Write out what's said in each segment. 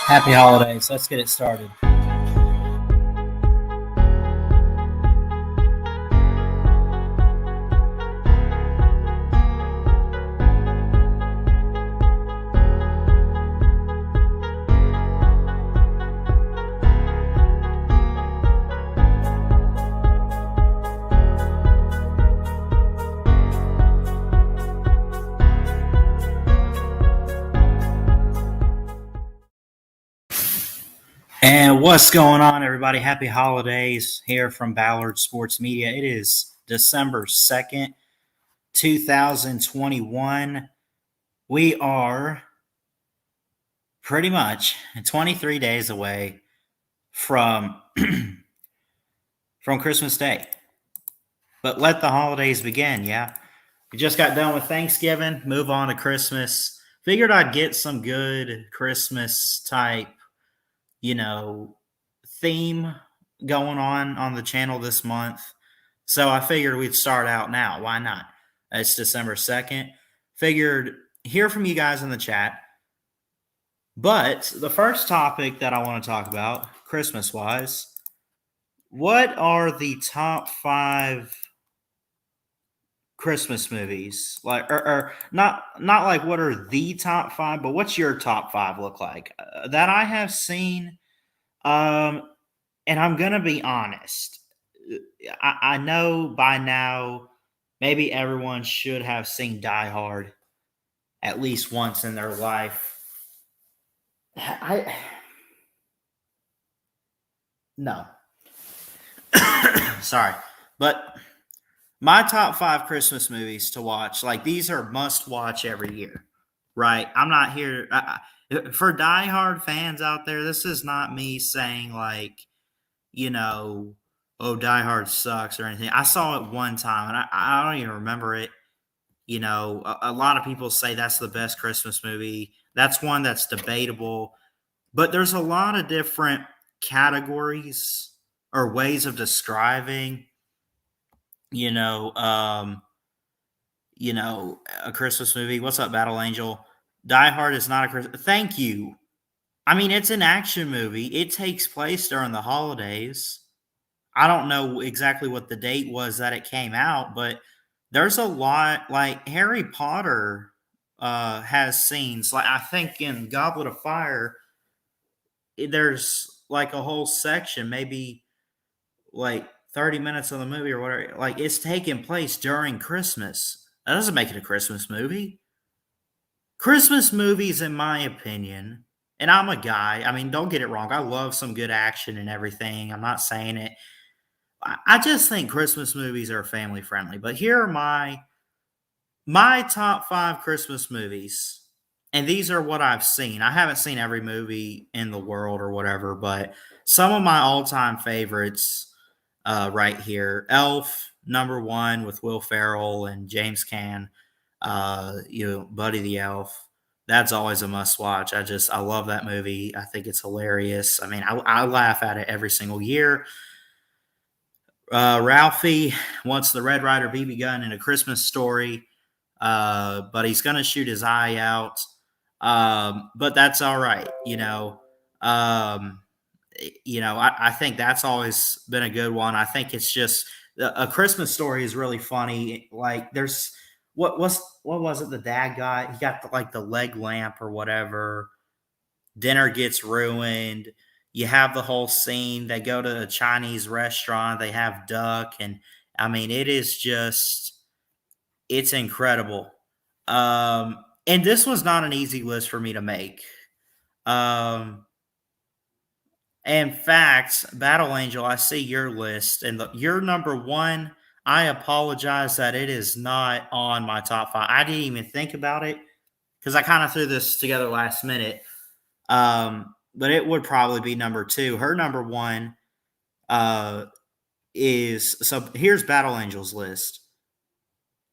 Happy holidays. Let's get it started. And what's going on, everybody? Happy holidays here from Ballard Sports Media. It is December 2nd, 2021. We are pretty much 23 days away from Christmas Day. But let the holidays begin, yeah? We just got done with Thanksgiving, move on to Christmas. Figured I'd get some good Christmas type theme going on the channel this month. So I figured we'd start out now. Why not? It's December 2nd. Figured hear from you guys in the chat. But the first topic that I want to talk about, Christmas-wise, what are the top 5 Christmas movies? Like, or not like what are the top 5, but what's your top 5 look like that I have seen? And I'm going to be honest. I know by now maybe everyone should have seen Die Hard at least once in their life. No. Sorry. But my top 5 Christmas movies to watch, like these are must watch every year, right? I'm not here for Die Hard fans out there. This is not me saying like, oh, Die Hard sucks or anything. I saw it one time and I don't even remember it. A lot of people say that's the best Christmas movie. That's one that's debatable. But there's a lot of different categories or ways of describing, a Christmas movie. What's up, Battle Angel? Die Hard is not a Christmas. Thank you. I mean, it's an action movie. It takes place during the holidays. I don't know exactly what the date was that it came out, but there's a lot. Like Harry Potter has scenes. Like I think in Goblet of Fire, there's like a whole section, maybe like 30 minutes of the movie or whatever. Like it's taking place during Christmas. That doesn't make it a Christmas movie. Christmas movies, in my opinion, and I'm a guy. I mean, don't get it wrong. I love some good action and everything. I'm not saying it. I just think Christmas movies are family friendly. But here are my top 5 Christmas movies. And these are what I've seen. I haven't seen every movie in the world or whatever, but some of my all-time favorites right here. Elf, number 1 with Will Ferrell and James Caan. Buddy the Elf. That's always a must watch. I love that movie. I think it's hilarious. I mean, I laugh at it every single year. Ralphie wants the Red Ryder BB gun in A Christmas Story, but he's going to shoot his eye out. But that's all right. I think that's always been a good one. I think it's just A Christmas Story is really funny. Like there's, what was it the dad got? He got the leg lamp or whatever. Dinner gets ruined. You have the whole scene. They go to a Chinese restaurant. They have duck. And, I mean, it is just – it's incredible. And this was not an easy list for me to make. In fact, Battle Angel, I see your list. And your number 1 – I apologize that it is not on my top 5. I didn't even think about it because I kind of threw this together last minute. But it would probably be number 2. Her number 1 is – so here's Battle Angel's list.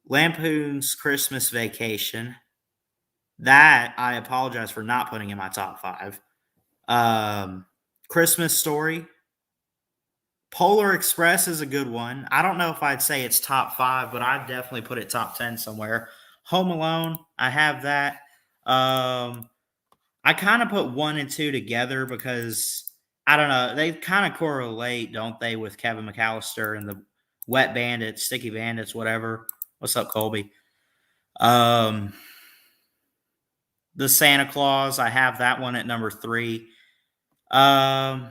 Lampoon's Christmas Vacation. That I apologize for not putting in my top 5. Um, Christmas Story. Polar Express is a good one. I don't know if I'd say it's top 5, but I'd definitely put it top 10 somewhere. Home Alone, I have that. Um, I kind of put 1 and 2 together because I don't know, they kind of correlate, don't they, with Kevin McAllister and the Wet Bandits, Sticky Bandits, whatever. What's up, Colby? Um, the Santa Claus, I have that one at number 3. Um,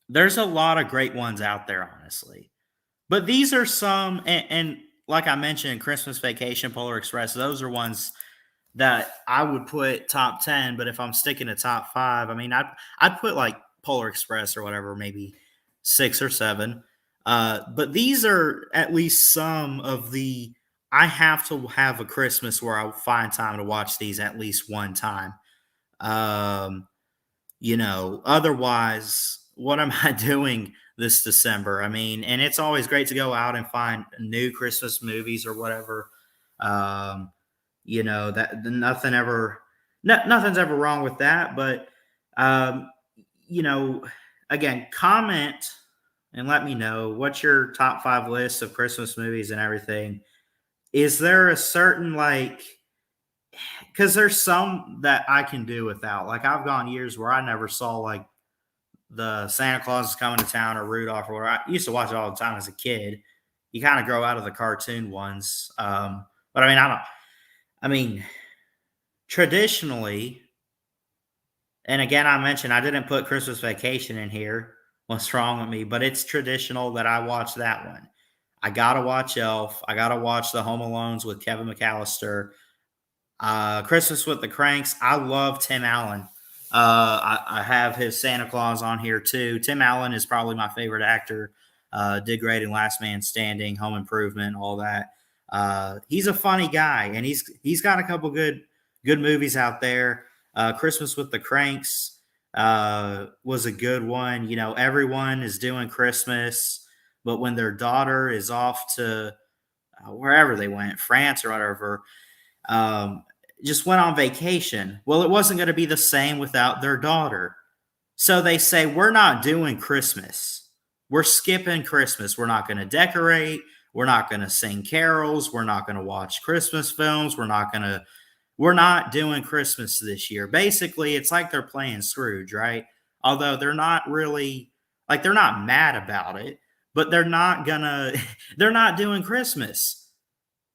there's a lot of great ones out there, honestly. But these are some, and like I mentioned, Christmas Vacation, Polar Express, those are ones that I would put top 10. But if I'm sticking to top 5, I mean, I'd put like Polar Express or whatever, maybe 6 or 7. But these are at least some of the. I have to have a Christmas where I find time to watch these at least one time. Um, otherwise, what am I doing this December? I mean, and it's always great to go out and find new Christmas movies or whatever. Um, that nothing's ever wrong with that. But um, you know, again, comment and let me know what's your top 5 list of Christmas movies and everything. Is there a certain because there's some that I can do without. Like I've gone years where I never saw like the Santa Claus is coming to town or Rudolph or whatever. I used to watch it all the time as a kid. You kind of grow out of the cartoon ones. But I mean, I mean, traditionally, and again, I mentioned I didn't put Christmas Vacation in here. What's wrong with me? But it's traditional that I watch that one. I gotta watch Elf. I gotta watch the Home Alones with Kevin McAllister. Christmas with the Cranks. I love Tim Allen. I have his Santa Claus on here too. Tim Allen is probably my favorite actor. Did great in Last Man Standing, Home Improvement, all that. He's a funny guy, and he's got a couple good movies out there. Christmas with the Cranks was a good one. Everyone is doing Christmas, but when their daughter is off to wherever they went, France or whatever, um, just went on vacation. Well, it wasn't going to be the same without their daughter. So they say, we're not doing Christmas. We're skipping Christmas. We're not going to decorate. We're not going to sing carols. We're not going to watch Christmas films. We're not doing Christmas this year. Basically, it's like they're playing Scrooge, right? Although they're not really, like, they're not mad about it, but they're not doing Christmas.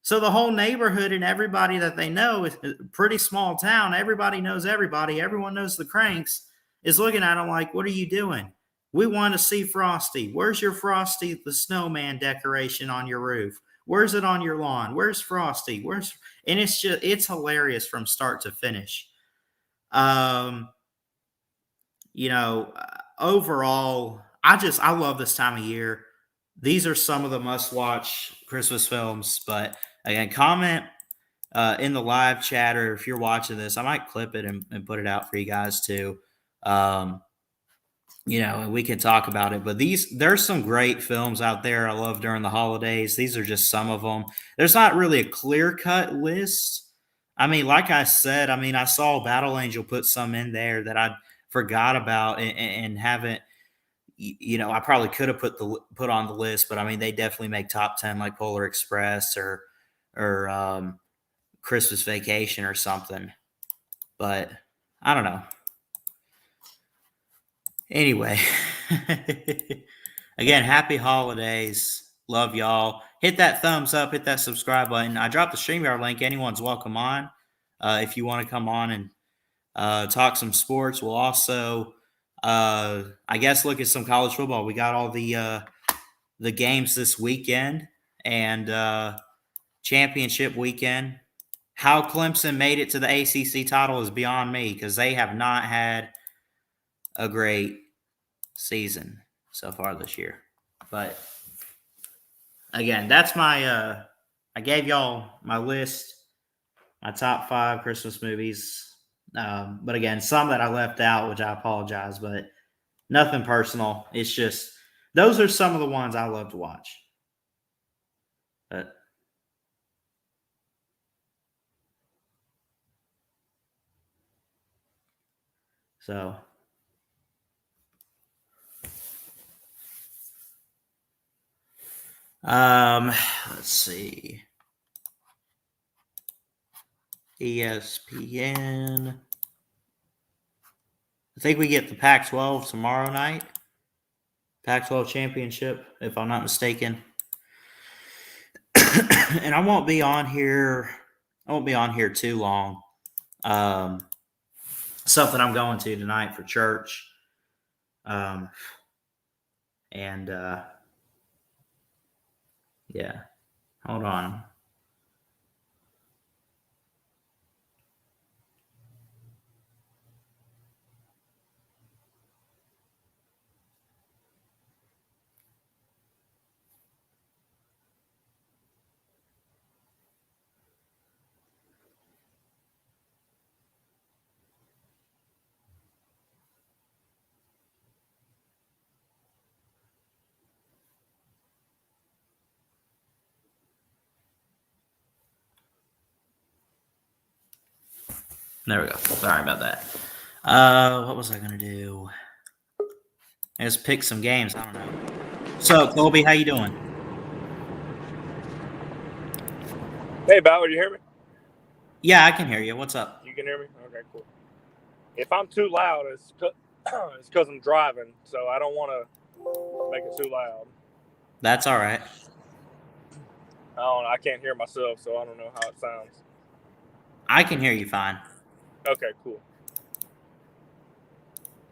So the whole neighborhood and everybody that they know is a pretty small town. Everybody knows everybody. Everyone knows the Cranks is looking at them like, what are you doing? We want to see Frosty. Where's your Frosty the snowman decoration on your roof? Where's it on your lawn? Where's Frosty? And it's hilarious from start to finish. Um, overall, I love this time of year. These are some of the must watch Christmas films, but again, comment in the live chat, or if you're watching this, I might clip it and put it out for you guys too. Um, and we can talk about it. But there's some great films out there I love during the holidays. These are just some of them. There's not really a clear cut list. I mean, like I said, I mean, I saw Battle Angel put some in there that I forgot about and haven't. I probably could have put on the list, but I mean, they definitely make top 10, like Polar Express or Christmas Vacation or something. But I don't know. Anyway, again, happy holidays. Love y'all. Hit that thumbs up, hit that subscribe button. I dropped the StreamYard link. Anyone's welcome on. If you want to come on and talk some sports, we'll also, I guess, look at some college football. We got all the games this weekend and championship weekend. How Clemson made it to the ACC title is beyond me because they have not had a great season so far this year. But again, that's my I gave y'all my list, my top 5 Christmas movies. But again, some that I left out, which I apologize, but nothing personal. It's just those are some of the ones I love to watch. But So, let's see. ESPN. I think we get the Pac-12 tomorrow night. Pac-12 championship, if I'm not mistaken. And I won't be on here. I won't be on here too long. Something I'm going to tonight for church. And yeah, hold on. There we go. Sorry about that. What was I gonna do? I just pick some games. I don't know. So, Colby, how you doing? Hey, Ballard, you hear me? Yeah, I can hear you. What's up? You can hear me? Okay, cool. If I'm too loud, it's because I'm driving, so I don't want to make it too loud. That's all right. I can't hear myself, so I don't know how it sounds. I can hear you fine. Okay, cool.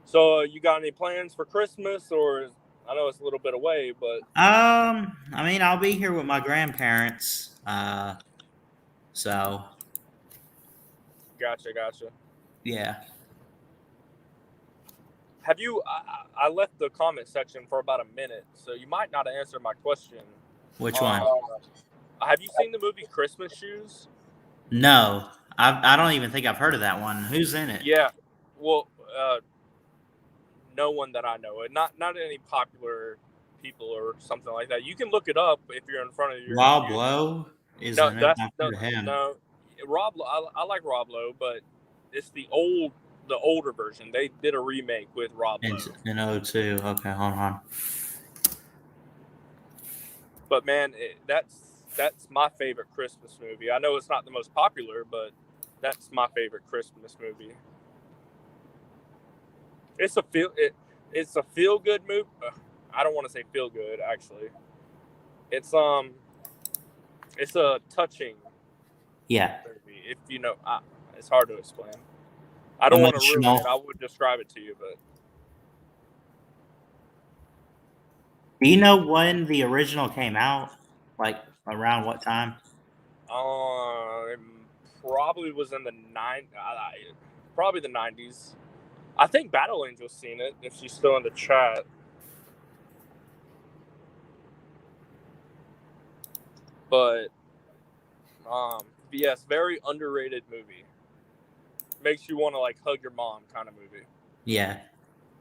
So, you got any plans for Christmas, or I know it's a little bit away, but I mean, I'll be here with my grandparents. So gotcha. yeah. Have you? I left the comment section for about a minute, so you might not answer my question. Which one? Have you seen the movie Christmas Shoes? No, I don't even think I've heard of that one. Who's in it? Yeah, well, no one that I know. Not any popular people or something like that. You can look it up if you're in front of your. Rob Lowe is in it. I've heard of him. No. Rob, I like Rob Lowe, but it's the older version. They did a remake with Rob Lowe. In 02. Okay, hold on. But man, that's my favorite Christmas movie. I know it's not the most popular, but that's my favorite Christmas movie. It's a feel good movie. I don't want to say feel good, actually. It's a touching. Yeah. Movie. If you know, it's hard to explain. I don't want to ruin it. I would describe it to you, but. Do you know when the original came out? Like around what time? It probably was in the probably the 90s. I think Battle Angel's seen it if she's still in the chat. But yes, very underrated movie. Makes you want to like hug your mom kind of movie. Yeah.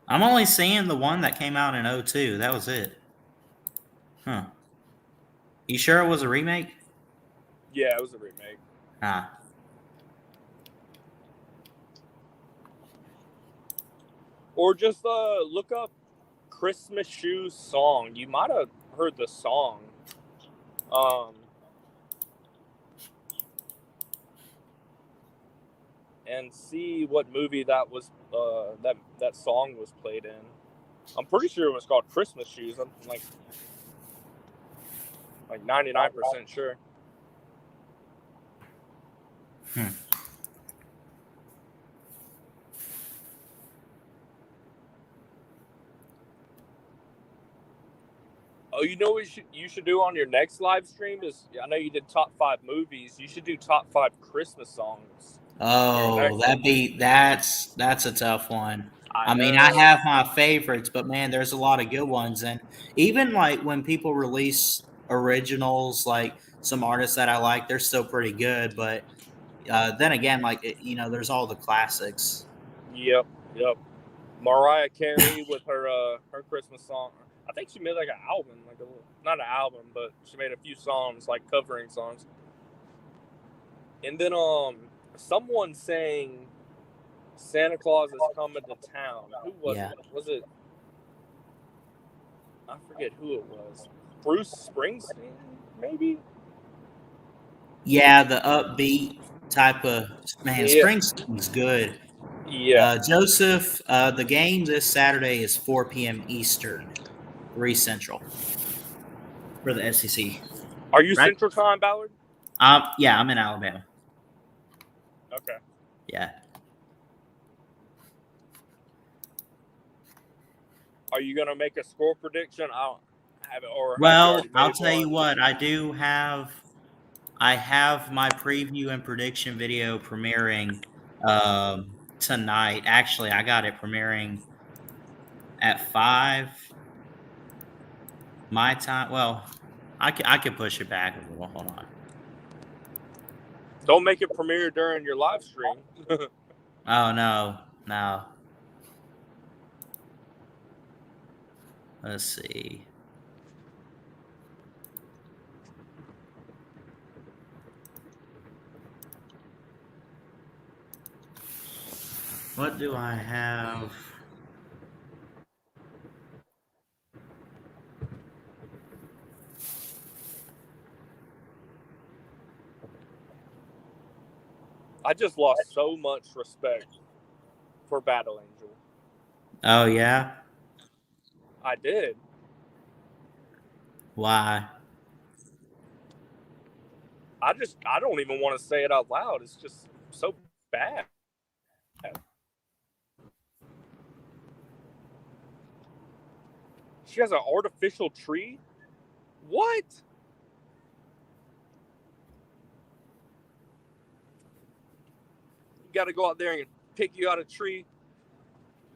I'm only seeing the one that came out in 02. That was it. Huh. You sure it was a remake? Yeah, it was a remake. Or just look up Christmas Shoes song. You might have heard the song. And see what movie that was that song was played in. I'm pretty sure it was called Christmas Shoes. I'm like 99% sure. Oh, you know what you should do on your next live stream is, I know you did top 5 movies. You should do top 5 Christmas songs. Oh, that's a tough one. I mean, know. I have my favorites, but man, there's a lot of good ones. And even like when people release originals, like some artists that I like, they're still pretty good. But then again, like there's all the classics. Yep. Mariah Carey with her Christmas song. I think she made like an album, not an album, but she made a few songs, like covering songs. And then someone sang Santa Claus is coming to town. Who was Yeah. it? Was it? I forget who it was. Bruce Springsteen, maybe. Yeah, the upbeat type of man. Yeah. Springsteen's good. Yeah. Joseph, the game this Saturday is 4 p.m. Eastern, 3 Central for the SEC. Are you Right? Central Time, Ballard? Yeah, I'm in Alabama. Okay. Yeah. Are you gonna make a score prediction? I don't have it. Or have you Well, already I'll made tell you one? what, I have my preview and prediction video premiering tonight. Actually, I got it premiering at 5 my time. Well, I could push it back a little. Hold on. Don't make it premiere during your live stream. Oh no. Let's see. What do I have? I just lost so much respect for Battle Angel. Oh yeah? I did. Why? I don't even want to say it out loud. It's just so bad. She has an artificial tree? What? You got to go out there and pick you out a tree.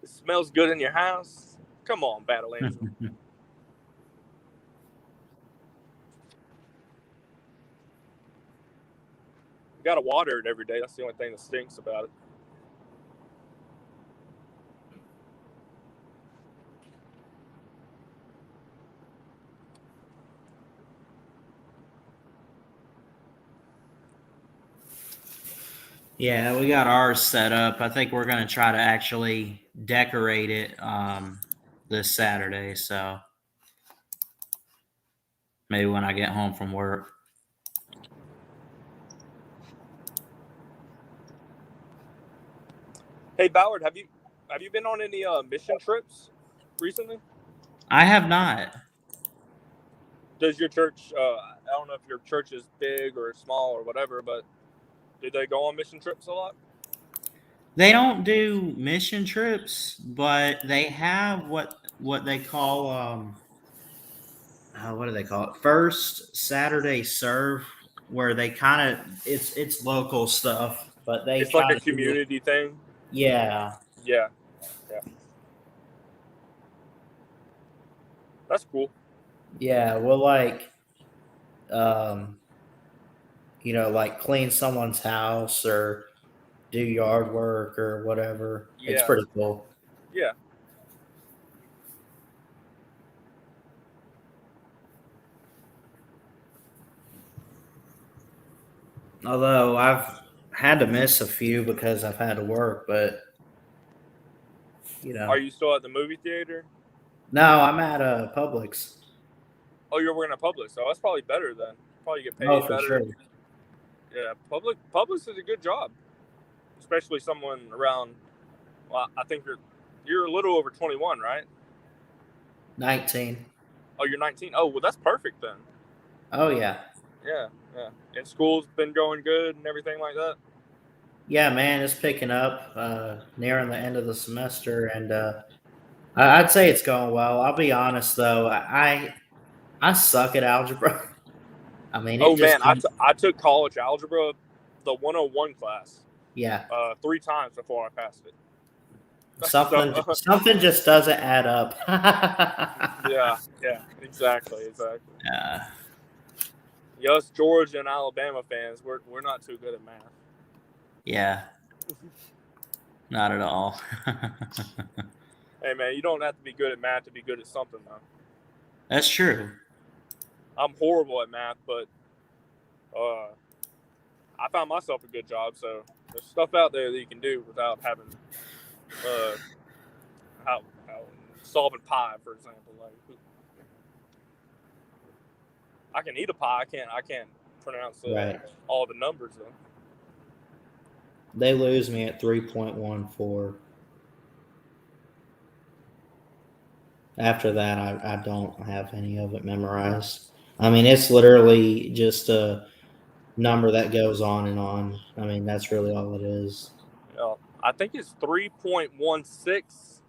It smells good in your house. Come on, Battle Angel. You got to water it every day. That's the only thing that stinks about it. Yeah, we got ours set up. I think we're gonna try to actually decorate it this Saturday. So maybe when I get home from work. Hey, Ballard, have you been on any mission trips recently? I have not. Does your church? I don't know if your church is big or small or whatever, but do they go on mission trips a lot? They don't do mission trips, but they have what they call what do they call it? First Saturday serve, where they kind of it's local stuff, but they It's like try a to do it. community thing. Yeah. Yeah. That's cool. Yeah, well, like, like clean someone's house or do yard work or whatever. It's Yeah. pretty cool. Yeah. Although I've had to miss a few because I've had to work, but Are you still at the movie theater? No, I'm at Publix. Oh, you're working at Publix, so that's probably better then. Probably get paid Oh, for better. sure. Yeah, Publix is a good job, especially someone around. Well, I think you're a little over 21, right? 19. Oh, you're 19. Oh, well, that's perfect then. Oh, yeah. Yeah. And school's been going good and everything like that. Yeah, man, it's picking up, nearing the end of the semester, and I'd say it's going well. I'll be honest though, I suck at algebra. I mean, I took college algebra, the 101 class. Yeah. 3 times before I passed it. Something just doesn't add up. Yeah, exactly. Yeah. Us Georgia and Alabama fans, we're not too good at math. Yeah. Not at all. Hey man, you don't have to be good at math to be good at something though. That's true. I'm horrible at math, but I found myself a good job, so there's stuff out there that you can do without having how solving pi, for example. Like, I can eat a pie. I can't pronounce Right. all the numbers though. They lose me at 3.14. After that, I don't have any of it memorized. I mean, it's literally just a number that goes on and on. I mean, that's really all it is. I think it's 3.16,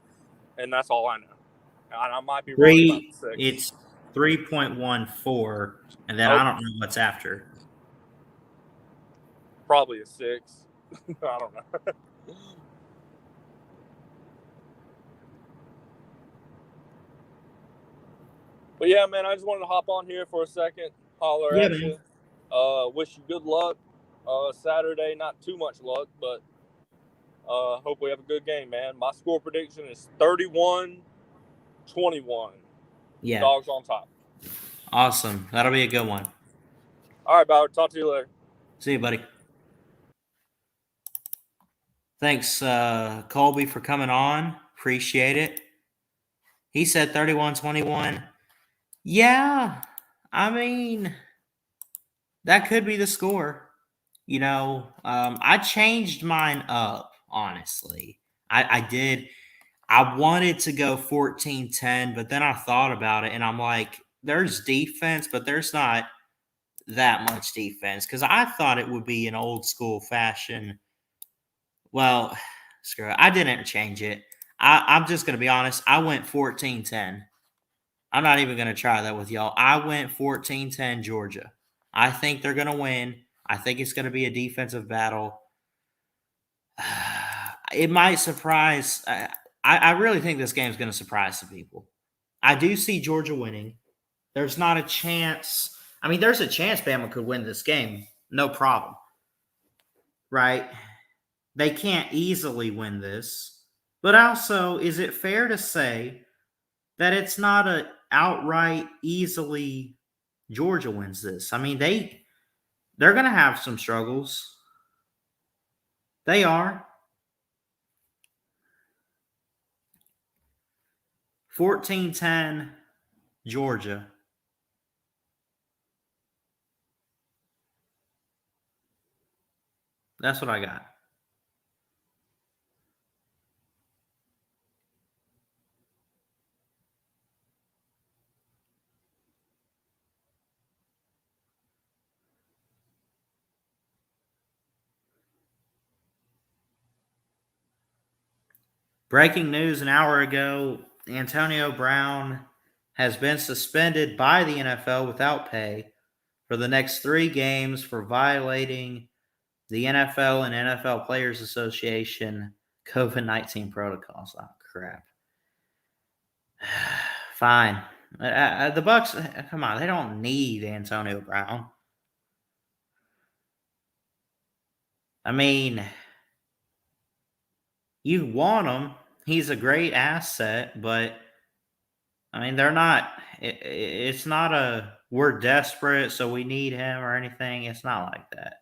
and that's all I know. I might be wrong about the 6. It's 3.14, and then I don't know what's after. Probably a 6. I don't know. But yeah, man, I just wanted to hop on here for a second, holler at you. Wish you good luck. Saturday, not too much luck, but hope we have a good game, man. My score prediction is 31-21. Yeah. Dogs on top. Awesome. That'll be a good one. All right, Bauer. Talk to you later. See you, buddy. Thanks, Colby, for coming on. Appreciate it. He said 31-21. Yeah, I mean, that could be the score. You know, I changed mine up, honestly. I did. I wanted to go 14-10, but then I thought about it, and I'm like, there's defense, but there's not that much defense, because I thought it would be an old school fashion. Well, screw it. I didn't change it. I'm just going to be honest. I went 14-10. I'm not even going to try that with y'all. I went 14-10 Georgia. I think they're going to win. I think it's going to be a defensive battle. It might surprise. I really think this game is going to surprise some people. I do see Georgia winning. There's not a chance. I mean, there's a chance Bama could win this game. No problem. Right? They can't easily win this. But also, is it fair to say that it's not a outright easily Georgia wins this? I mean, they're going to have some struggles. They are. 14-10 Georgia. That's what I got. Breaking news an hour ago, Antonio Brown has been suspended by the NFL without pay for the next 3 games for violating the NFL and NFL Players Association COVID-19 protocols. Oh, crap. Fine. The Bucks, come on, they don't need Antonio Brown. I mean, you want him. He's a great asset, but I mean, they're not. It's not a we're desperate, so we need him or anything. It's not like that.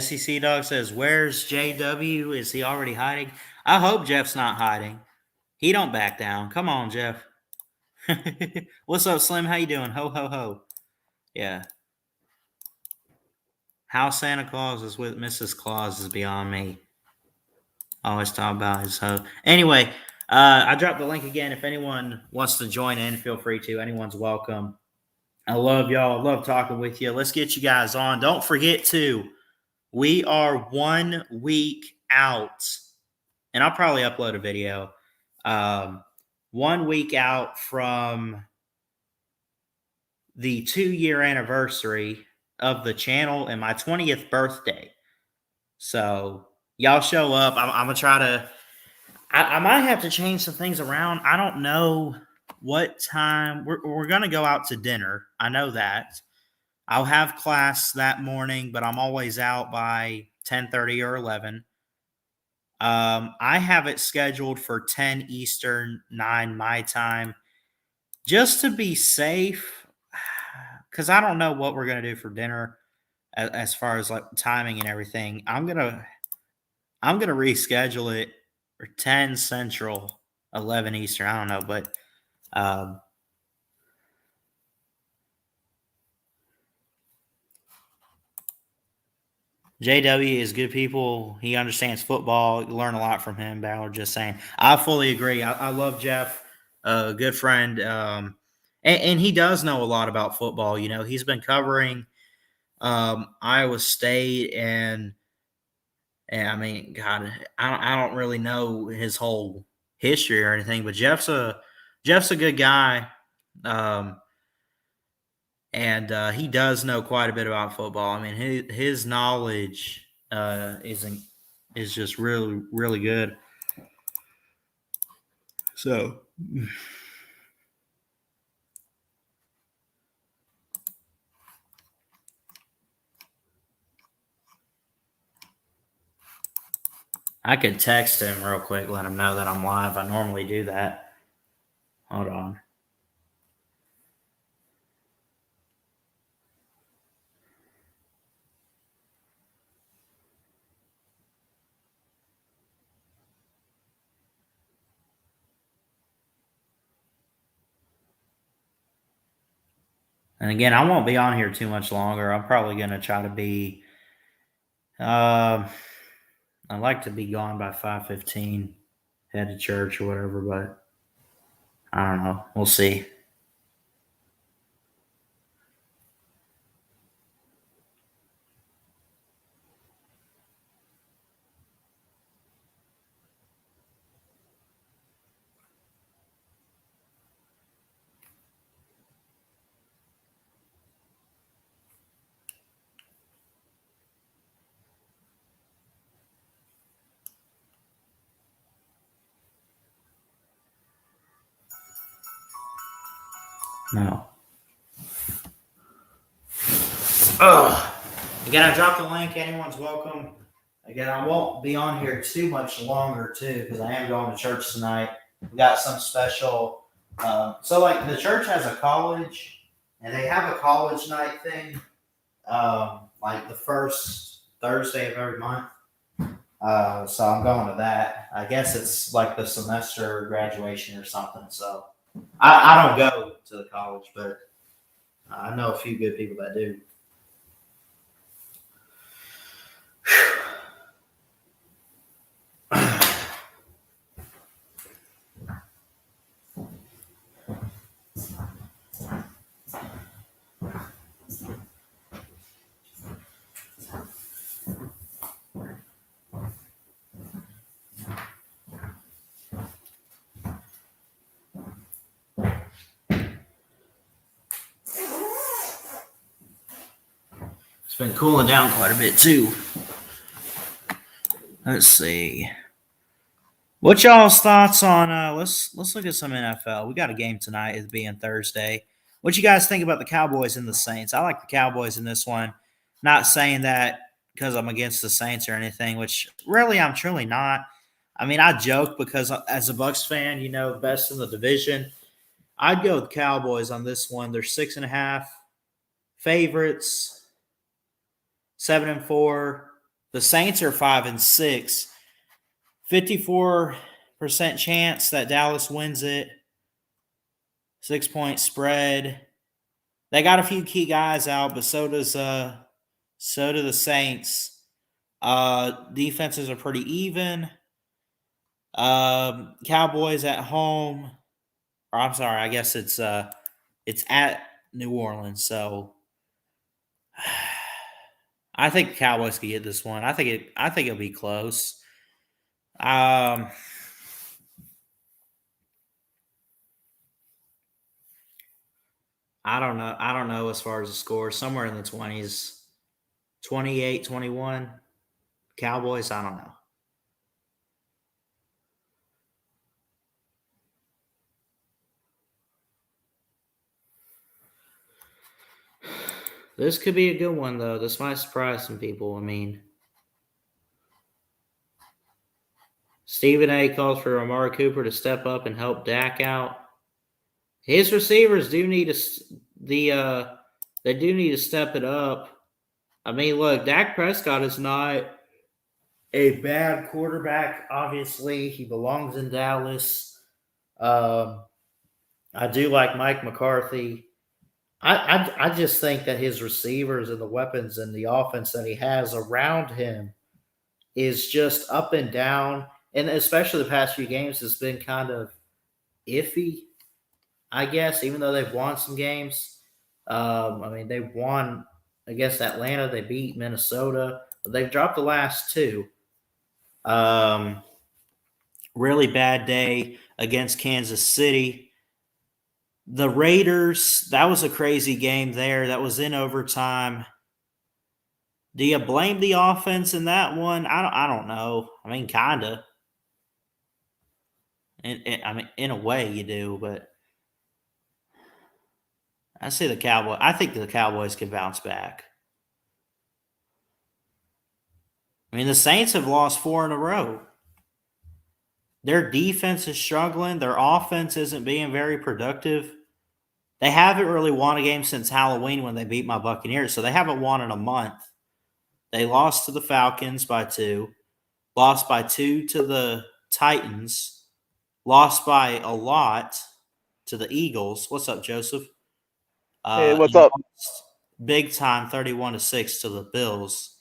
SEC Dog says, "Where's JW? Is he already hiding?" I hope Jeff's not hiding. He don't back down. Come on, Jeff. What's up, Slim? How you doing? Ho, ho, ho. Yeah. How Santa Claus is with Mrs. Claus is beyond me. Always talk about his hoe. Anyway, I dropped the link again. If anyone wants to join in, feel free to. Anyone's welcome. I love y'all. I love talking with you. Let's get you guys on. Don't forget to, we are 1 week out, and I'll probably upload a video. 1 week out from the 2-year anniversary of the channel and my 20th birthday. So y'all show up. I'm gonna try to. I might have to change some things around. I don't know what time we're gonna go out to dinner. I know that. I'll have class that morning, but I'm always out by 10:30 or 11. I have it scheduled for 10 Eastern, 9 my time, just to be safe, because I don't know what we're gonna do for dinner as far as like timing and everything. I'm gonna reschedule it for 10 Central, 11 Eastern. I don't know, but um, JW is good people. He understands football. You learn a lot from him. Ballard just saying. I fully agree. I love Jeff, a good friend, and he does know a lot about football. You know, he's been covering Iowa State, and I mean, God, I don't really know his whole history or anything, but Jeff's a good guy. Um, and he does know quite a bit about football. I mean, his knowledge is just really good. So I could text him real quick, let him know that I'm live. I normally do that. Hold on. And again, I won't be on here too much longer. I'm probably going to try to be. Uh, I like to be gone by 5:15, head to church or whatever, but I don't know. We'll see. No. Oh, again, I dropped the link. Anyone's welcome. Again, I won't be on here too much longer, too, because I am going to church tonight. We got some special. So, like, the church has a college, and they have a college night thing, like the first Thursday of every month. So I'm going to that. I guess it's like the semester graduation or something. So I don't go to the college, but I know a few good people that do. It's been cooling down quite a bit too. Let's see. What y'all's thoughts on let's look at some NFL. We got a game tonight, it being Thursday. What you guys think about the Cowboys and the Saints? I like the Cowboys in this one. Not saying that because I'm against the Saints or anything, which really I'm truly not. I mean, I joke because as a Bucks fan, you know, best in the division. I'd go with Cowboys on this one. They're 6.5 favorites, 7-4. The Saints are 5-6. 54% chance that Dallas wins it. 6-point spread. They got a few key guys out, but so do the Saints. Defenses are pretty even. Cowboys at home. Or I'm sorry, I guess it's at New Orleans. So I think the Cowboys can get this one. I think it'll be close. I don't know. I don't know as far as the score. Somewhere in the 20s. 28-21. Cowboys, I don't know. This could be a good one, though. This might surprise some people. I mean, Stephen A. calls for Amari Cooper to step up and help Dak out. His receivers do need they do need to step it up. I mean, look, Dak Prescott is not a bad quarterback. Obviously, he belongs in Dallas. I do like Mike McCarthy. I just think that his receivers and the weapons and the offense that he has around him is just up and down, and especially the past few games has been kind of iffy, I guess, even though they've won some games. I mean, they won against Atlanta. They beat Minnesota. But they've dropped the last two. Really bad day against Kansas City. The Raiders, that was a crazy game there. That was in overtime. Do you blame the offense in that one? I don't know. I mean, kind of. I mean, in a way you do, but I say the Cowboys. I think the Cowboys can bounce back. I mean, the Saints have lost 4 in a row. Their defense is struggling. Their offense isn't being very productive. They haven't really won a game since Halloween when they beat my Buccaneers, so they haven't won in a month. They lost to the Falcons by 2, lost by 2 to the Titans, lost by a lot to the Eagles. What's up, Joseph? Hey, what's up? Big time 31-6 to the Bills.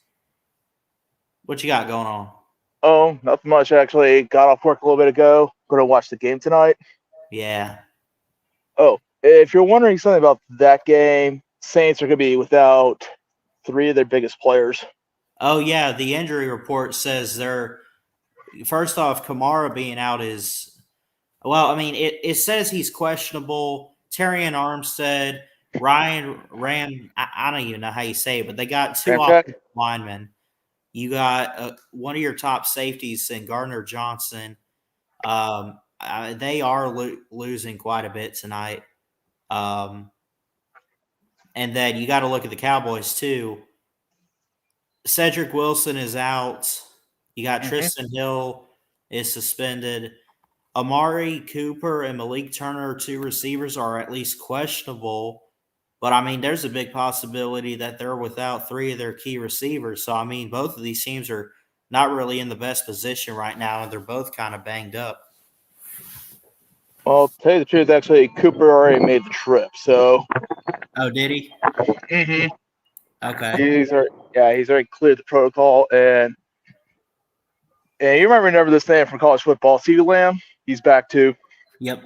What you got going on? Oh, nothing much actually. Got off work a little bit ago. Going to watch the game tonight. Yeah. Oh, if you're wondering something about that game, Saints are going to be without 3 of their biggest players. Oh, yeah. The injury report says they're – first off, Kamara being out is – well, I mean, it says he's questionable. Terrion Armstead, Ryan Ram – I don't even know how you say it, but they got 2 offensive linemen. You got one of your top safeties in Gardner Johnson. They are losing quite a bit tonight. And then you got to look at the Cowboys too. Cedric Wilson is out. You got Tristan Hill is suspended. Amari Cooper and Malik Turner, 2 receivers, are at least questionable. But, I mean, there's a big possibility that they're without 3 of their key receivers. So, I mean, both of these teams are not really in the best position right now, and they're both kind of banged up. Well, to tell you the truth, actually, Cooper already made the trip. So. Oh, did he? Mm-hmm. Okay. He's already cleared the protocol, and you might remember this name from college football, CeeDee Lamb. He's back too. Yep.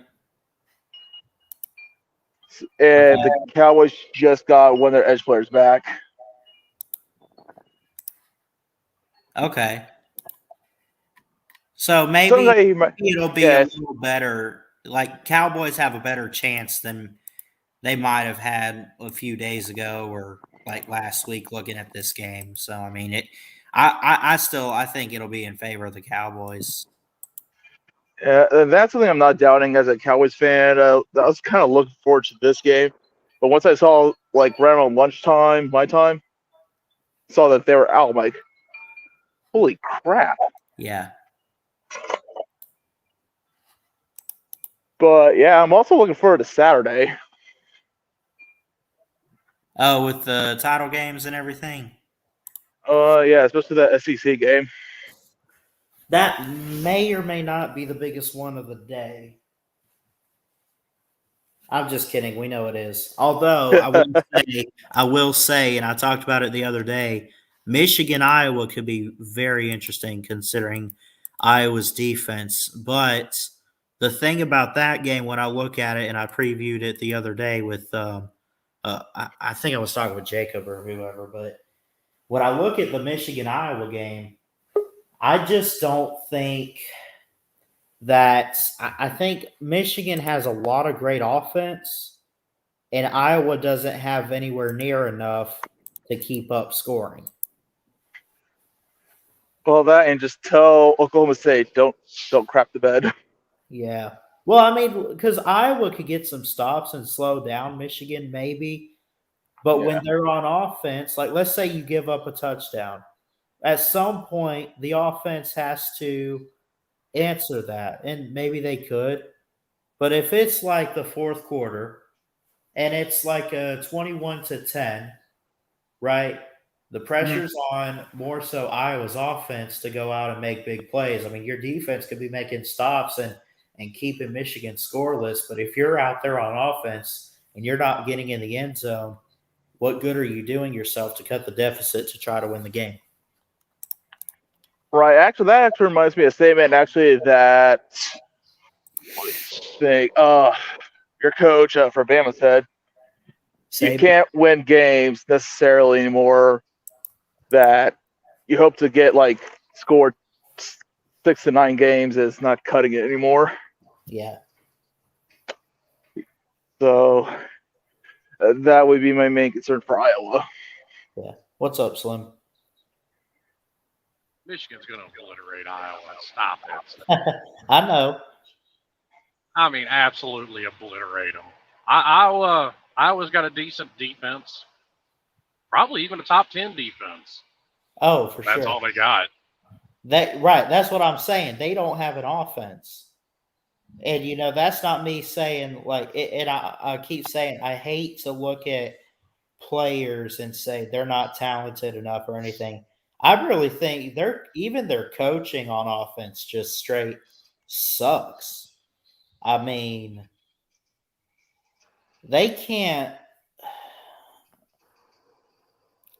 And the Cowboys just got one of their edge players back. Okay. So maybe it'll be a little better. Like, Cowboys have a better chance than they might have had a few days ago or like last week looking at this game. So, I mean, I think it'll be in favor of the Cowboys. That's something I'm not doubting as a Cowboys fan. I was kind of looking forward to this game. But once I saw, like, right around lunchtime, my time, saw that they were out, I'm like, holy crap. Yeah. But, yeah, I'm also looking forward to Saturday. Oh, with the title games and everything? Yeah, especially that SEC game. That may or may not be the biggest one of the day. I'm just kidding. We know it is. Although I will say, and I talked about it the other day, Michigan-Iowa could be very interesting considering Iowa's defense. But the thing about that game, when I look at it, and I previewed it the other day with I think I was talking with Jacob or whoever, but when I look at the Michigan-Iowa game, I just don't think that – I think Michigan has a lot of great offense, and Iowa doesn't have anywhere near enough to keep up scoring. Well, that and just tell Oklahoma State don't crap the bed. Yeah. Well, I mean, because Iowa could get some stops and slow down Michigan, maybe. But Yeah. when they're on offense, like let's say you give up a touchdown, at some point the offense has to answer that, and maybe they could. But if it's like the fourth quarter and it's like a 21-10, right? The pressure's on more so Iowa's offense to go out and make big plays. I mean, your defense could be making stops and keeping Michigan scoreless, but if you're out there on offense and you're not getting in the end zone, what good are you doing yourself to cut the deficit to try to win the game? Right. Actually, that actually reminds me of a statement actually that your coach for Bama said you can't win games necessarily anymore that you hope to get like scored 6 to 9 games is not cutting it anymore. Yeah. So that would be my main concern for Iowa. Yeah. What's up, Slim? Michigan's going to obliterate Iowa. Stop it. I know. I mean, absolutely obliterate them. Iowa's got a decent defense, probably even a top 10 defense. Oh, for sure. That's all they got. Right. That's what I'm saying. They don't have an offense. And, that's not me saying, like, and I keep saying, I hate to look at players and say they're not talented enough or anything. I really think their coaching on offense just straight sucks. I mean, they can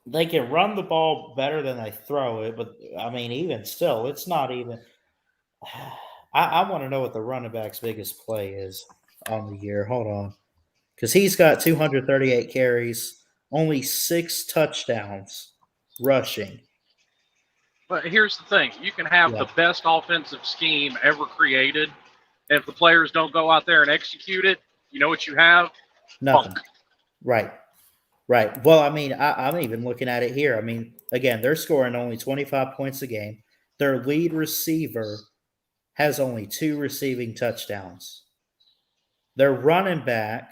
run the ball better than they throw it, but I mean, even still, it's not even. I want to know what the running back's biggest play is on the year. Hold on, because he's got 238 carries, only 6 touchdowns rushing. But here's the thing. You can have the best offensive scheme ever created. And if the players don't go out there and execute it, you know what you have? Nothing. Funk. Right. Well, I mean, I'm even looking at it here. I mean, again, they're scoring only 25 points a game. Their lead receiver has only 2 receiving touchdowns. Their running back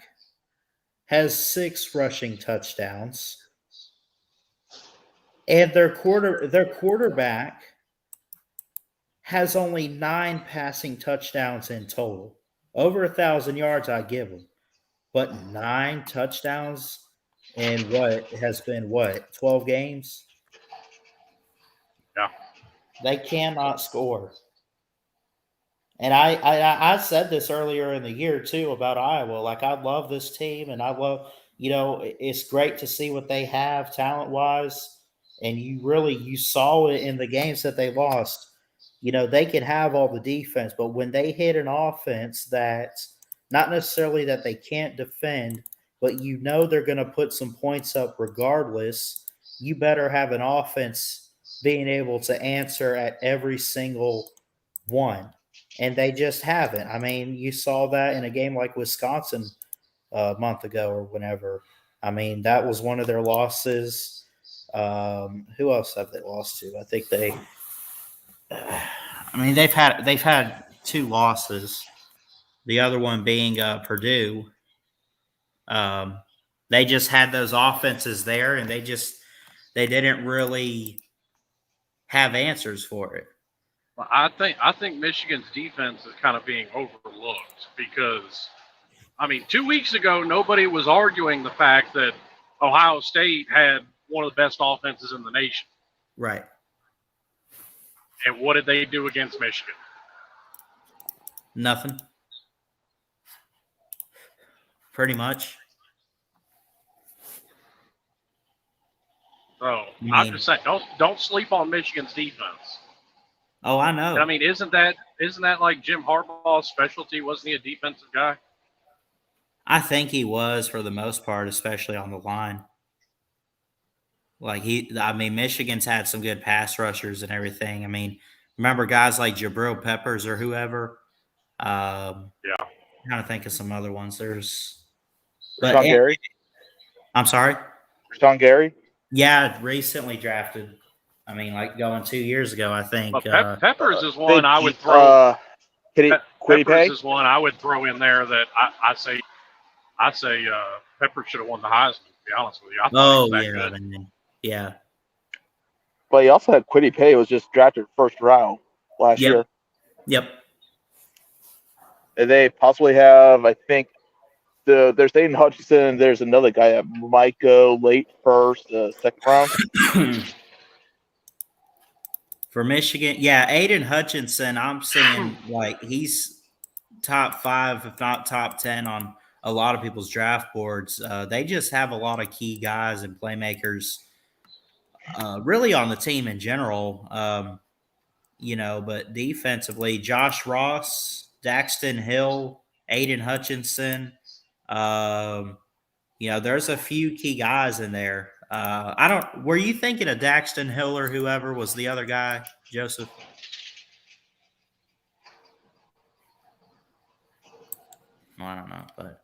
has 6 rushing touchdowns. And their quarterback has only 9 passing touchdowns in total. Over 1,000 yards, I give them. But 9 touchdowns in what has been 12 games? Yeah. They cannot score. And I said this earlier in the year too about Iowa. Like, I love this team, and I love, it's great to see what they have talent-wise. And you saw it in the games that they lost. They can have all the defense, but when they hit an offense that not necessarily that they can't defend, but they're going to put some points up regardless, you better have an offense being able to answer at every single one. And they just haven't. I mean, you saw that in a game like Wisconsin a month ago or whenever. I mean, that was one of their losses. Who else have they lost to? I think they've had 2 losses. The other one being Purdue. They just had those offenses there, and they didn't really have answers for it. Well, I think Michigan's defense is kind of being overlooked because, I mean, 2 weeks ago, nobody was arguing the fact that Ohio State had one of the best offenses in the nation. Right. And what did they do against Michigan? Nothing. Pretty much. So I'm just saying, don't sleep on Michigan's defense. Oh, I know. I mean, isn't that like Jim Harbaugh's specialty? Wasn't he a defensive guy? I think he was for the most part, especially on the line. Like Michigan's had some good pass rushers and everything. I mean, remember guys like Jabril Peppers or whoever? Yeah. I'm trying to think of some other ones. Rashawn Gary? I'm sorry? Rashawn Gary? Yeah, recently drafted. I mean, like going 2 years ago, I think. But Peppers is one I would throw. Quiddy Pay Peppers is one I would throw in there that I say Peppers should have won the Heisman. To be honest with you, I thought he was that good. Man. Yeah. But he also had Quiddy Pay, was just drafted first round last year. Yep. And they possibly have, I think, there's Aiden Hutchinson. There's another guy at Micah late first, second round. For Michigan, yeah, Aiden Hutchinson, I'm seeing like he's top 5, if not top 10 on a lot of people's draft boards. They just have a lot of key guys and playmakers really on the team in general. But defensively, Josh Ross, Daxton Hill, Aiden Hutchinson, there's a few key guys in there. Were you thinking of Daxton Hill or whoever was the other guy, Joseph? Well, I don't know, but.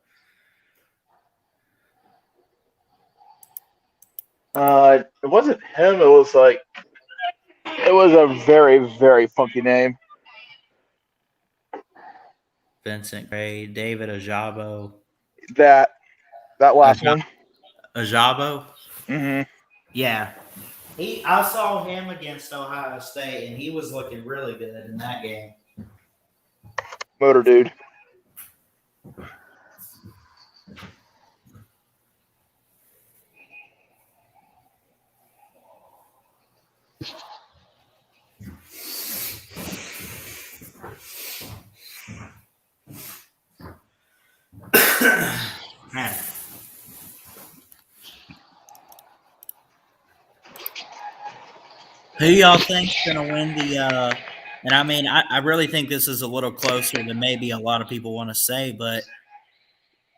It wasn't him. It was a very, very funky name. Vincent Gray, David Ajabo. That last one. Ajabo? Mm-hmm. Yeah. I saw him against Ohio State, and he was looking really good in that game. Motor dude. Man. Who y'all think's gonna win the? And I mean, I really think this is a little closer than maybe a lot of people want to say, but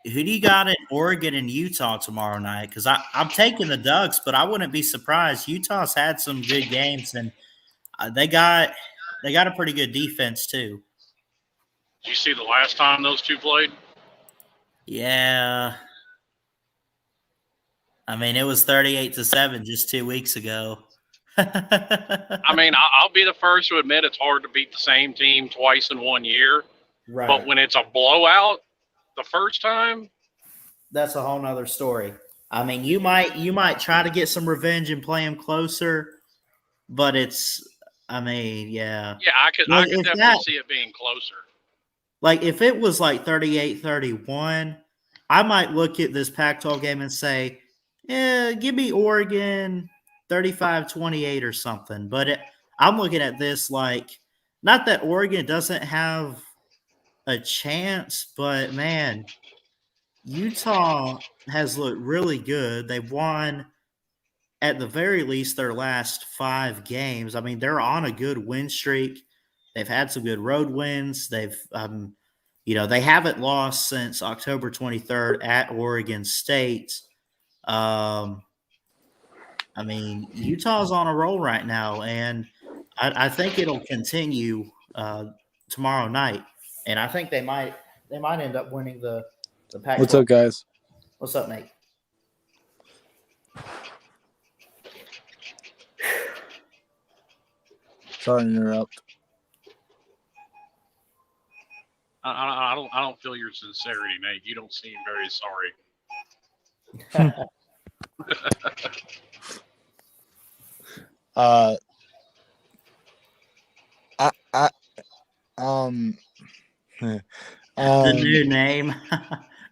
who do you got in Oregon and Utah tomorrow night? Because I'm taking the Ducks, but I wouldn't be surprised. Utah's had some good games, and they got a pretty good defense too. Did you see the last time those two played? Yeah. I mean, it was 38-7 just 2 weeks ago. I mean, I'll be the first to admit it's hard to beat the same team twice in 1 year. Right. But when it's a blowout the first time, that's a whole nother story. I mean, you might try to get some revenge and play them closer, but yeah. Yeah, I could definitely see it being closer. Like, if it was like 38-31, I might look at this Pac-12 game and say, yeah, give me Oregon 35-28 or something. But I'm looking at this like, not that Oregon doesn't have a chance, but, man, Utah has looked really good. They've won, at the very least, their last 5 games. I mean, they're on a good win streak. They've had some good road wins. They've, they haven't lost since October 23rd at Oregon State. I mean, Utah's on a roll right now, and I think it'll continue tomorrow night. And I think they might end up winning the Pac-12. What's up, guys? What's up, Nate? Sorry to interrupt. I don't feel your sincerity, Nate. You don't seem very sorry. The new name,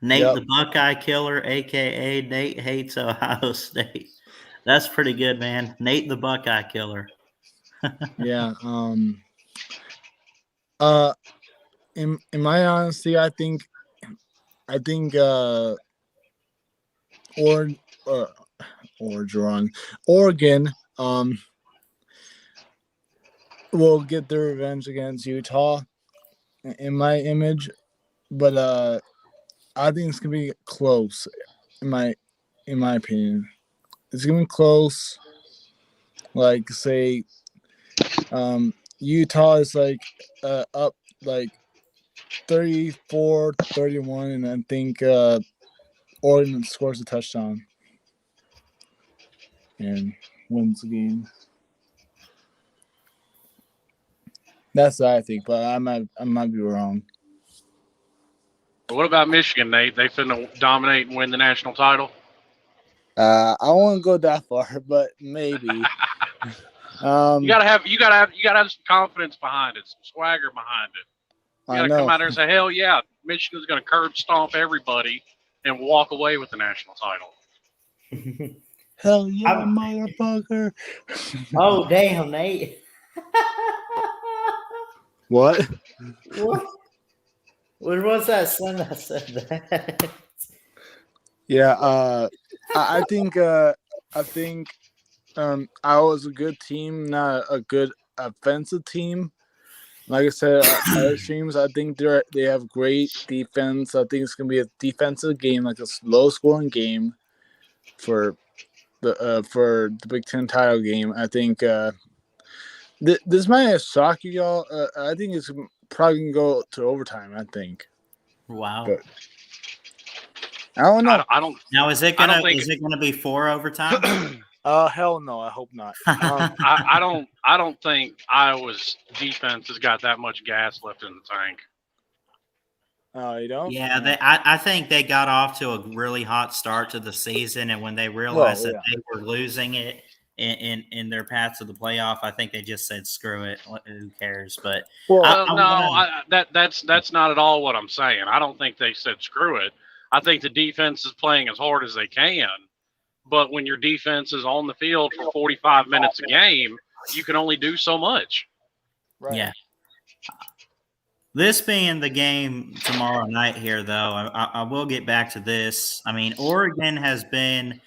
Nate the Buckeye Killer, aka Nate hates Ohio State. That's pretty good, man. Nate the Buckeye Killer. Yeah. In my honesty, I think Oregon will get their revenge against Utah in my image, but I think it's gonna be close in my opinion. It's gonna be close. Like, say Utah is like up like 34-31, and I think Oregon scores a touchdown and wins the game. That's what I think, but I might be wrong. But what about Michigan, Nate? They finna dominate and win the national title? I won't go that far, but maybe. You gotta have some confidence behind it, some swagger behind it. You I gotta know. come out there and say, hell yeah, Michigan's gonna curb stomp everybody and walk away with the national title. Hell yeah, I'm- motherfucker. Oh damn, Nate. What? What? What was that Slim that said that? Yeah, I think I was a good team, not a good offensive team. Like I said, other teams, I think they have great defense. I think it's gonna be a defensive game, like a low scoring game for the Big Ten title game. I think this might shock you all. I think it's probably gonna go to overtime. I think. Wow. But I don't know. I don't. Now is it gonna be 4 overtime? Hell no. I hope not. I don't think Iowa's defense has got that much gas left in the tank. You don't? Yeah, I think they got off to a really hot start to the season, and when they realized that they were losing it in their path to the playoff, I think they just said, "Screw it, who cares?" But that's not at all what I'm saying. I don't think they said screw it. I think the defense is playing as hard as they can, but when your defense is on the field for 45 minutes a game, you can only do so much. Right. Yeah. This being the game tomorrow night here, though, I will get back to this. I mean, Oregon has been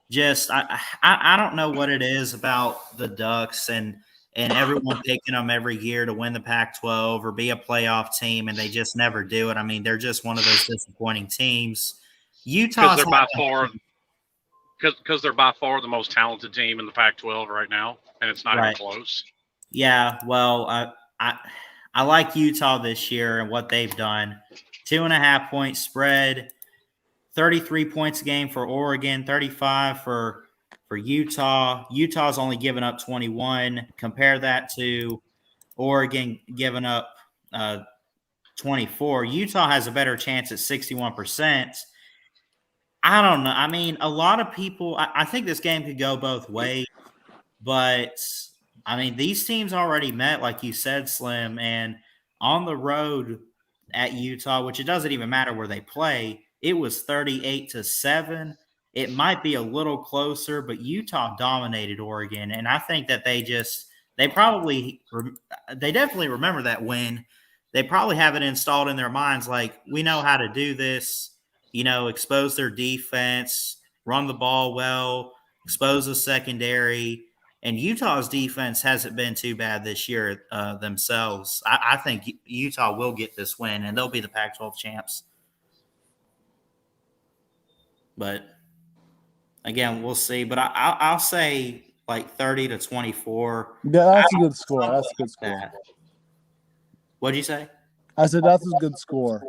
just I don't know what it is about the Ducks and everyone picking them every year to win the Pac-12 or be a playoff team, and they just never do it. I mean, they're just one of those disappointing teams. Utah's because they're by far the most talented team in the Pac-12 right now, and it's not even close. Yeah, well, I like Utah this year and what they've done. 2.5-point spread, 33 points a game for Oregon, 35 for Utah. Utah's only given up 21. Compare that to Oregon giving up 24. Utah has a better chance at 61%. I don't know. I mean, a lot of people, I think this game could go both ways, but I mean, these teams already met, like you said, Slim, and on the road at Utah, which it doesn't even matter where they play, it was 38-7. It might be a little closer, but Utah dominated Oregon, and I think that they definitely remember that win. They probably have it installed in their minds, like, we know how to do this, expose their defense, run the ball well, expose the secondary. And Utah's defense hasn't been too bad this year themselves. I think Utah will get this win, and they'll be the Pac-12 champs. But, again, we'll see. But I'll say, like, 30-24. Yeah, that's a good score. That's a good score. What'd you say? I said that's a good score.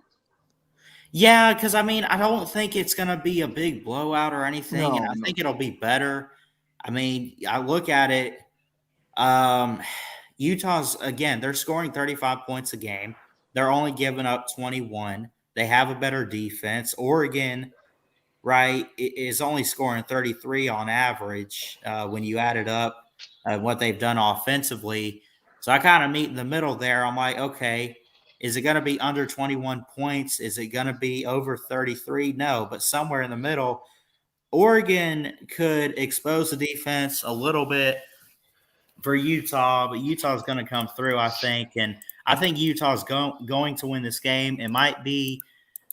Yeah, because, I mean, I don't think it's going to be a big blowout or anything, and I think it'll be better. I mean, I look at it. Utah's, again, they're scoring 35 points a game. They're only giving up 21. They have a better defense. Oregon, right, is only scoring 33 on average when you add it up, what they've done offensively. So I kind of meet in the middle there. I'm like, okay, is it going to be under 21 points? Is it going to be over 33? No, but somewhere in the middle. Oregon could expose the defense a little bit for Utah, but Utah's going to come through, I think. And I think Utah's going to win this game. It might be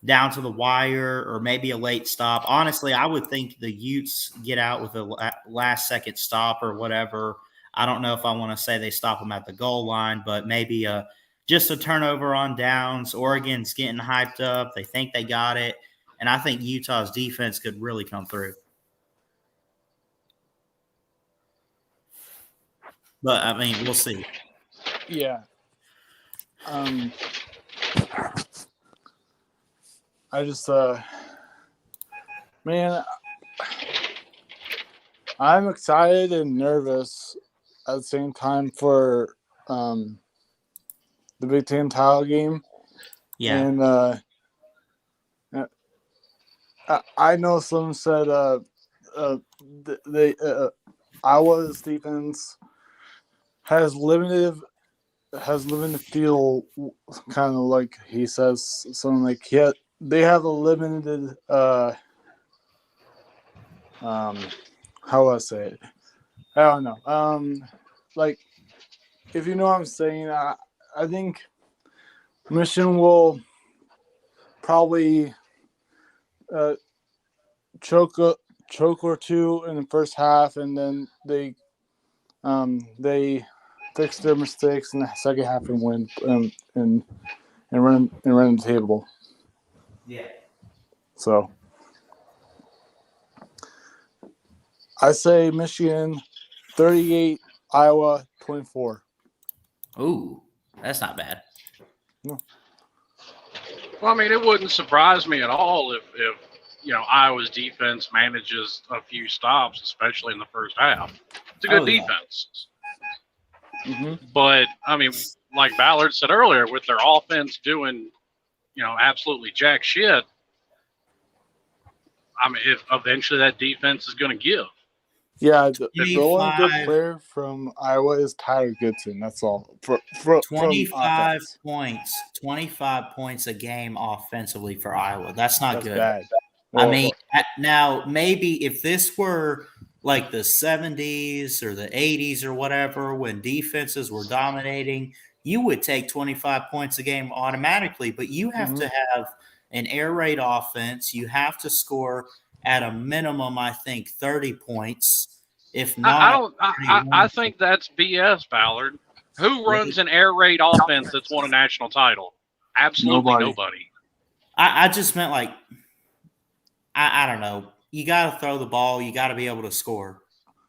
down to the wire or maybe a late stop. Honestly, I would think the Utes get out with a last-second stop or whatever. I don't know if I want to say they stop them at the goal line, but maybe just a turnover on downs. Oregon's getting hyped up. They think they got it. And I think Utah's defense could really come through. But, I mean, we'll see. Yeah. I just, man, I'm excited and nervous at the same time for the Big Ten title game. Yeah. And I know some said Iowa's defense has limited feel, kind of like he says something like they have a limited how do I say it? I don't know. Like, if you know what I'm saying, I think Michigan will probably choke or two in the first half, and then they fix their mistakes in the second half and win and run the table. Yeah. So I say Michigan 38, Iowa 24. Ooh, that's not bad. No. Well, I mean, it wouldn't surprise me at all if Iowa's defense manages a few stops, especially in the first half. It's a good defense. Mm-hmm. But, I mean, like Ballard said earlier, with their offense doing, absolutely jack shit, I mean, if eventually that defense is going to give. Yeah, the only good player from Iowa is Tyler Goodson. That's all. For 25 points. 25 points a game offensively for Iowa. That's not good. Bad. Well, I mean, now maybe if this were like the 70s or the 80s or whatever, when defenses were dominating, you would take 25 points a game automatically. But you have to have an air raid offense. You have to score at a minimum, I think, 30 points. If not, I think that's BS, Ballard. Who runs an air raid offense that's won a national title? Absolutely nobody. I just meant like, I don't know. You got to throw the ball. You got to be able to score.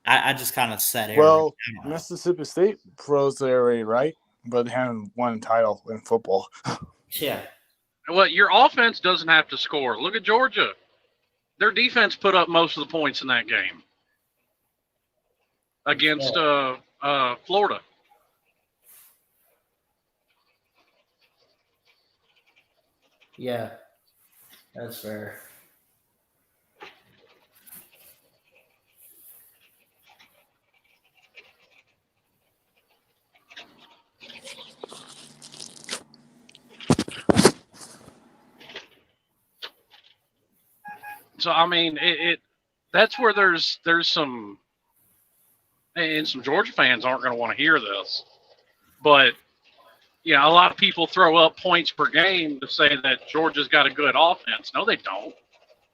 I just kind of said air raid. Mississippi State throws the air raid, right? But they haven't won a title in football. Yeah. Well, your offense doesn't have to score. Look at Georgia. Their defense put up most of the points in that game against Florida. Yeah, that's fair. So I mean, that's where there's some, and some Georgia fans aren't going to want to hear this, but a lot of people throw up points per game to say that Georgia's got a good offense. No, they don't.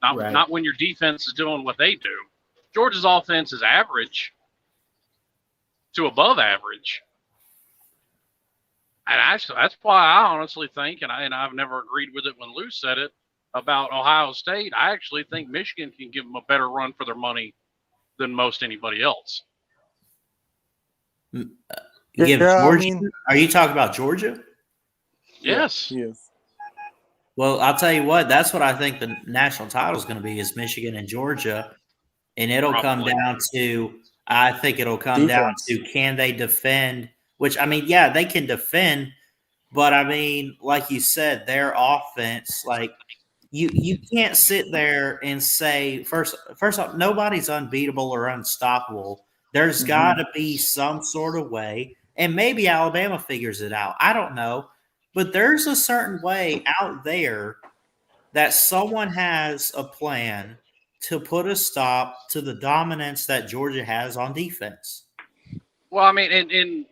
Not when your defense is doing what they do. Georgia's offense is average to above average. And actually, that's why I honestly think, and I've never agreed with it when Lou said it about Ohio State. I actually think Michigan can give them a better run for their money than most anybody else. Georgia? Are you talking about Georgia? Yes. Yes. Well, I'll tell you what. That's what I think the national title is going to be: is Michigan and Georgia, and it'll come down to. I think it'll come down to can they defend? Which, I mean, yeah, they can defend, but I mean, like you said, their offense, like you can't sit there and say first off, nobody's unbeatable or unstoppable. There's got to be some sort of way, and maybe Alabama figures it out. I don't know, but there's a certain way out there that someone has a plan to put a stop to the dominance that Georgia has on defense. Well, I mean, and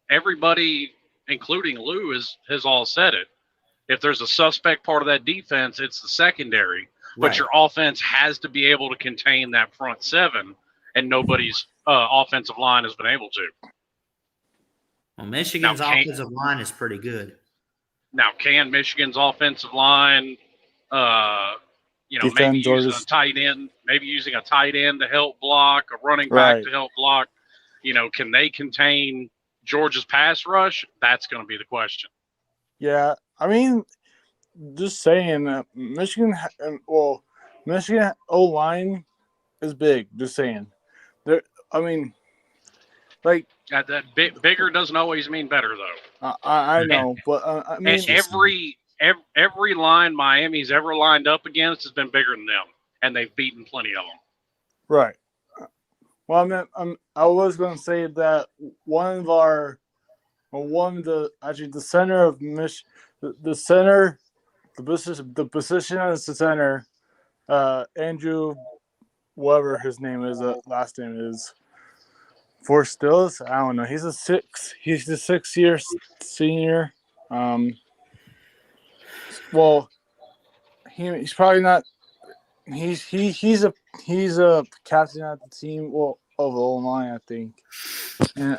everybody, including Lou, has all said it. If there's a suspect part of that defense, it's the secondary. But your offense has to be able to contain that front seven, and nobody's offensive line has been able to. Well, Michigan's offensive line is pretty good. Now, can Michigan's offensive line, maybe using a tight end, to help block, a running back to help block, can they contain Georgia's pass rush? That's going to be the question. Yeah, I mean, just saying, Michigan O-line is big. Just saying, like Bigger doesn't always mean better, though. I know, but I mean, And every line Miami's ever lined up against has been bigger than them, and they've beaten plenty of them. right. Well, I was going to say that the center of the position as the center, Andrew, whatever his name is, last name is, for Stills. I don't know. He's the 6th-year senior. Well, he's probably not. He's a captain at the team. Well, of the line, I think. And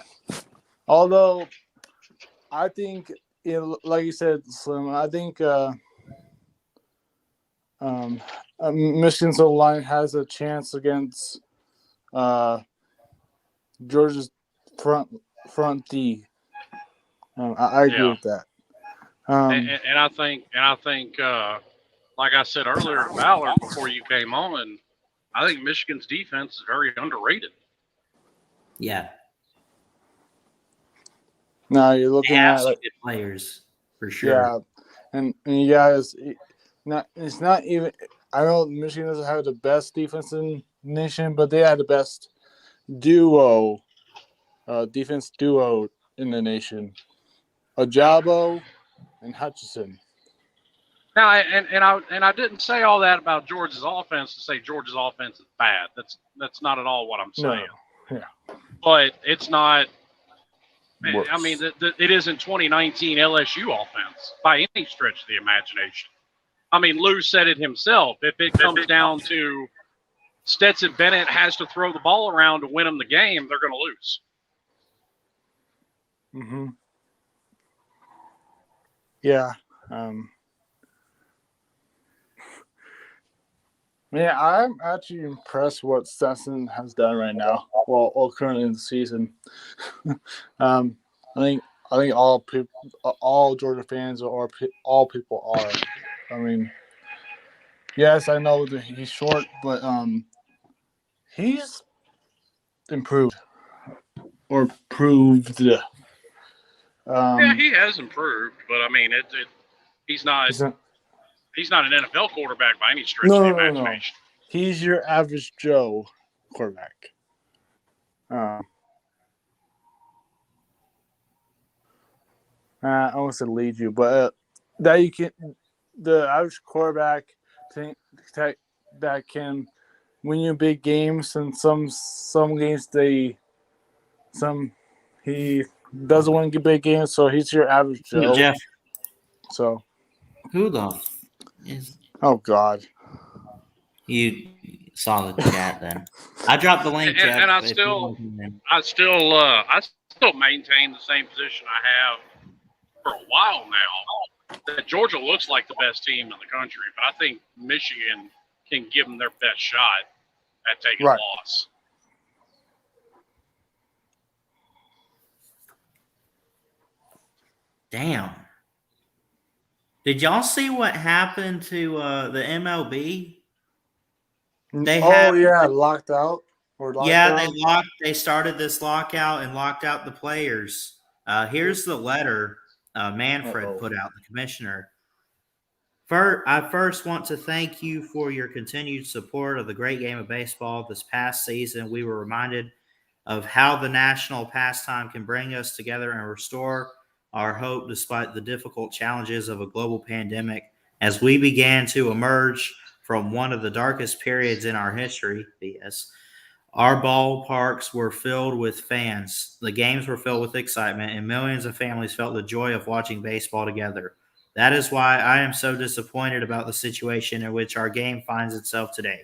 although I think, like you said, Slim, I think Michigan's line has a chance against Georgia's front D. I agree with that. And I think, like I said earlier to Valor before you came on, I think Michigan's defense is very underrated. Yeah. No, you're looking at some good players for sure. Yeah, and you guys, it's not even. I know Michigan doesn't have the best defense in the nation, but they had the best defense duo in the nation. Ajabo and Hutchinson. Now, and I didn't say all that about Georgia's offense to say Georgia's offense is bad. That's not at all what I'm saying. No. Yeah. But it's not. Worse. I mean, it isn't 2019 LSU offense by any stretch of the imagination. I mean, Lou said it himself. If it comes down to Stetson Bennett has to throw the ball around to win them the game, they're going to lose. Mm-hmm. Yeah. Man, I'm actually impressed what Stetson has done right now. Well, currently in the season. I think all Georgia fans or all people are. I mean, yes, I know that he's short, but he's improved or proved. Yeah, he has improved, but I mean, he's not an NFL quarterback by any stretch of the imagination. No. He's your average Joe quarterback. I almost said lead you, but that you can the average quarterback that can win you big games, and some games he doesn't win big games, so he's your average Joe. Jeff. So who the is? Oh God. You saw the chat then. I dropped the link, Jeff. And I still maintain the same position I have for a while now. That Georgia looks like the best team in the country, but I think Michigan can give them their best shot at taking a loss. Damn. Did y'all see what happened to the MLB? Locked out. They started this lockout and locked out the players. Here's the letter Manfred put out, the commissioner. I first want to thank you for your continued support of the great game of baseball. This past season, we were reminded of how the national pastime can bring us together and restore our hope despite the difficult challenges of a global pandemic. As we began to emerge from one of the darkest periods in our history, our ballparks were filled with fans. The games were filled with excitement, and millions of families felt the joy of watching baseball together. That is why I am so disappointed about the situation in which our game finds itself today.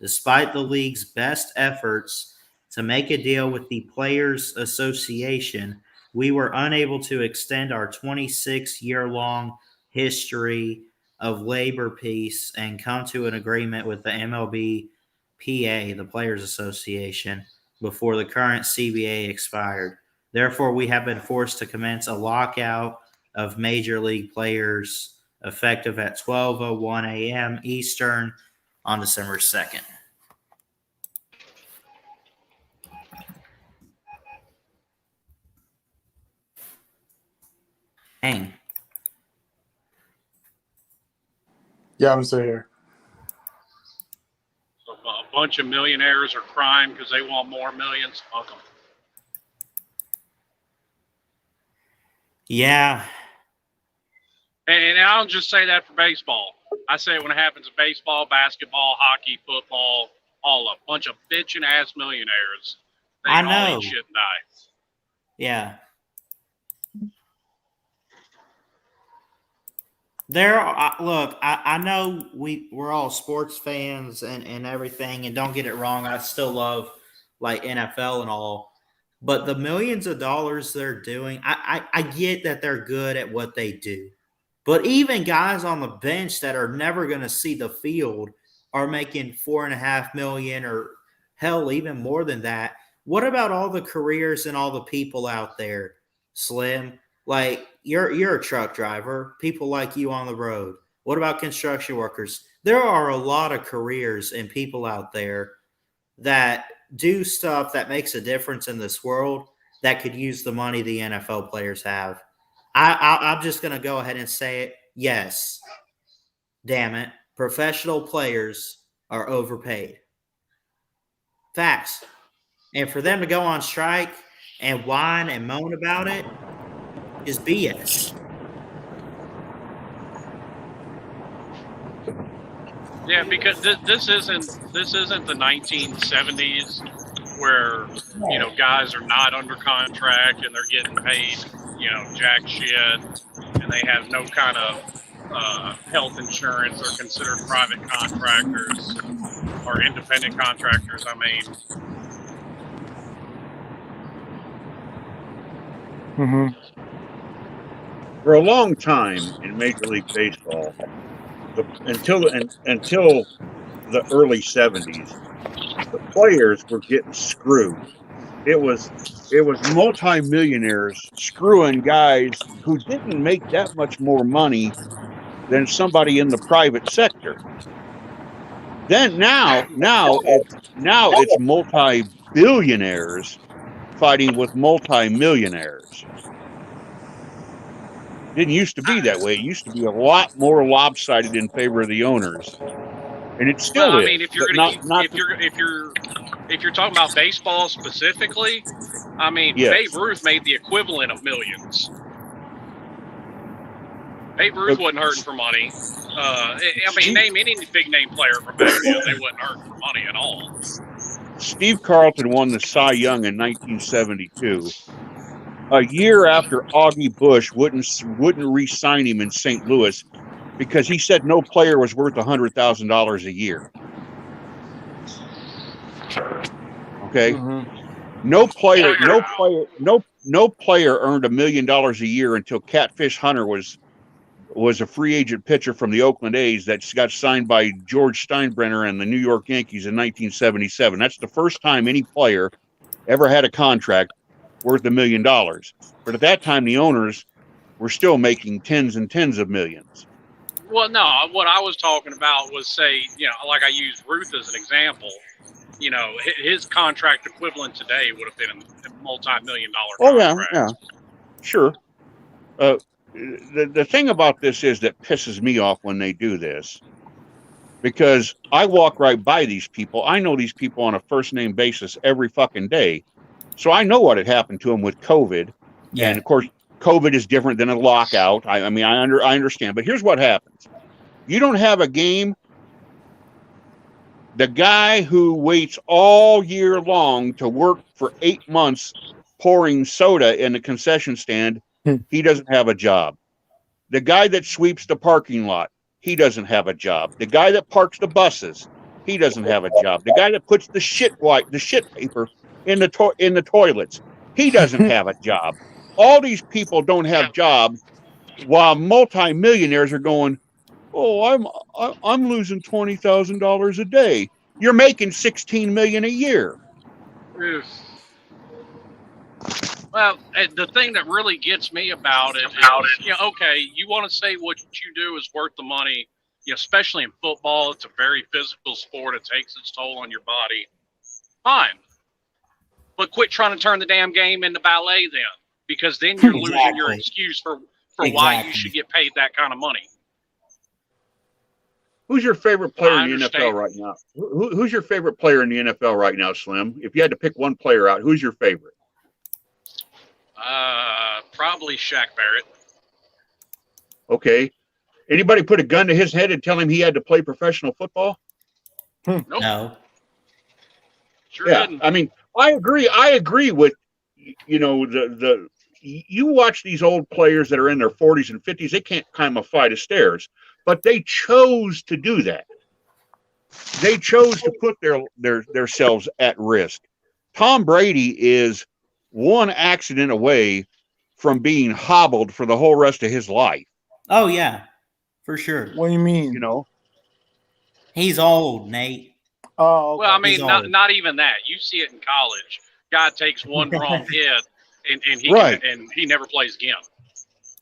Despite the league's best efforts to make a deal with the Players Association, we were unable to extend our 26-year-long history of labor peace and come to an agreement with the MLBPA, the Players Association, before the current CBA expired. Therefore, we have been forced to commence a lockout of major league players effective at 12:01 a.m. Eastern on December 2nd. Dang. Yeah, I'm still here. So a bunch of millionaires are crying because they want more millions. Fuck 'em. Yeah. And I don't just say that for baseball. I say it when it happens in baseball, basketball, hockey, football, all a bunch of bitching ass millionaires. They I all know. eat shit and die. Yeah. Look, I know we're all sports fans and everything, and don't get it wrong, I still love like NFL and all, but the millions of dollars they're doing, I get that they're good at what they do. But even guys on the bench that are never going to see the field are making 4.5 million or hell, even more than that. What about all the careers and all the people out there, Slim? Like you're a truck driver, people like you on the road. What about construction workers? There are a lot of careers and people out there that do stuff that makes a difference in this world that could use the money the NFL players have. I'm just going to go ahead and say it. Yes. Damn it. Professional players are overpaid. Facts. And for them to go on strike and whine and moan about it is BS. Yeah, because this isn't the 1970s where guys are not under contract and they're getting paid jack shit and they have no kind of health insurance or considered private contractors or independent contractors. I mean, for a long time in Major League Baseball, until the early 70s, the players were getting screwed. It was multimillionaires screwing guys who didn't make that much more money than somebody in the private sector. Then now it's multi-billionaires fighting with multi-millionaires. Didn't used to be that way. It used to be a lot more lopsided in favor of the owners, and it still is. I mean, if you're talking about baseball specifically, I mean, yes. Babe Ruth made the equivalent of millions. Babe Ruth wasn't hurting for money. I mean, name any big name player from back then, they wasn't hurting for money at all. Steve Carlton won the Cy Young in 1972. A year after Augie Bush wouldn't re-sign him in St. Louis because he said no player was worth $100,000 a year. Okay, no player earned $1 million a year until Catfish Hunter was a free agent pitcher from the Oakland A's that got signed by George Steinbrenner and the New York Yankees in 1977. That's the first time any player ever had a contract worth $1 million. But at that time, the owners were still making tens and tens of millions. Well, no, what I was talking about was, say, like I used Ruth as an example. His contract equivalent today would have been a multi-million-dollar contract. Oh, yeah, sure. The thing about this is that pisses me off when they do this, because I walk right by these people. I know these people on a first-name basis every fucking day. So I know what had happened to him with COVID. Yeah. And, of course, COVID is different than a lockout. I understand. But here's what happens. You don't have a game. The guy who waits all year long to work for 8 months pouring soda in the concession stand, he doesn't have a job. The guy that sweeps the parking lot, he doesn't have a job. The guy that parks the buses, he doesn't have a job. The guy that puts the shit paper in the toilets, he doesn't have a job. All these people don't have jobs, while multimillionaires are going, "Oh, I'm losing $20,000 a day." You're making $16 million a year. Well, the thing that really gets me about it is, okay, you want to say what you do is worth the money, especially in football. It's a very physical sport. It takes its toll on your body. Fine. But quit trying to turn the damn game into ballet then, because then you're losing your excuse for why you Exactly. should get paid that kind of money. Who's your favorite player I in the understand. NFL right now? Who's your favorite player in the NFL right now, Slim? If you had to pick one player out, who's your favorite? Probably Shaq Barrett. Okay. Anybody put a gun to his head and tell him he had to play professional football? Nope. No. Sure Yeah. didn't. I mean, I agree with, you watch these old players that are in their 40s and 50s, they can't climb a flight of stairs, but they chose to do that. They chose to put their selves at risk. Tom Brady is one accident away from being hobbled for the whole rest of his life. Oh yeah, for sure. What do you mean? You know, He's old, Nate. Oh, okay. Well, I mean, He's not old. not even that. You see it in college. Guy takes one wrong hit, and he Right. and he never plays again.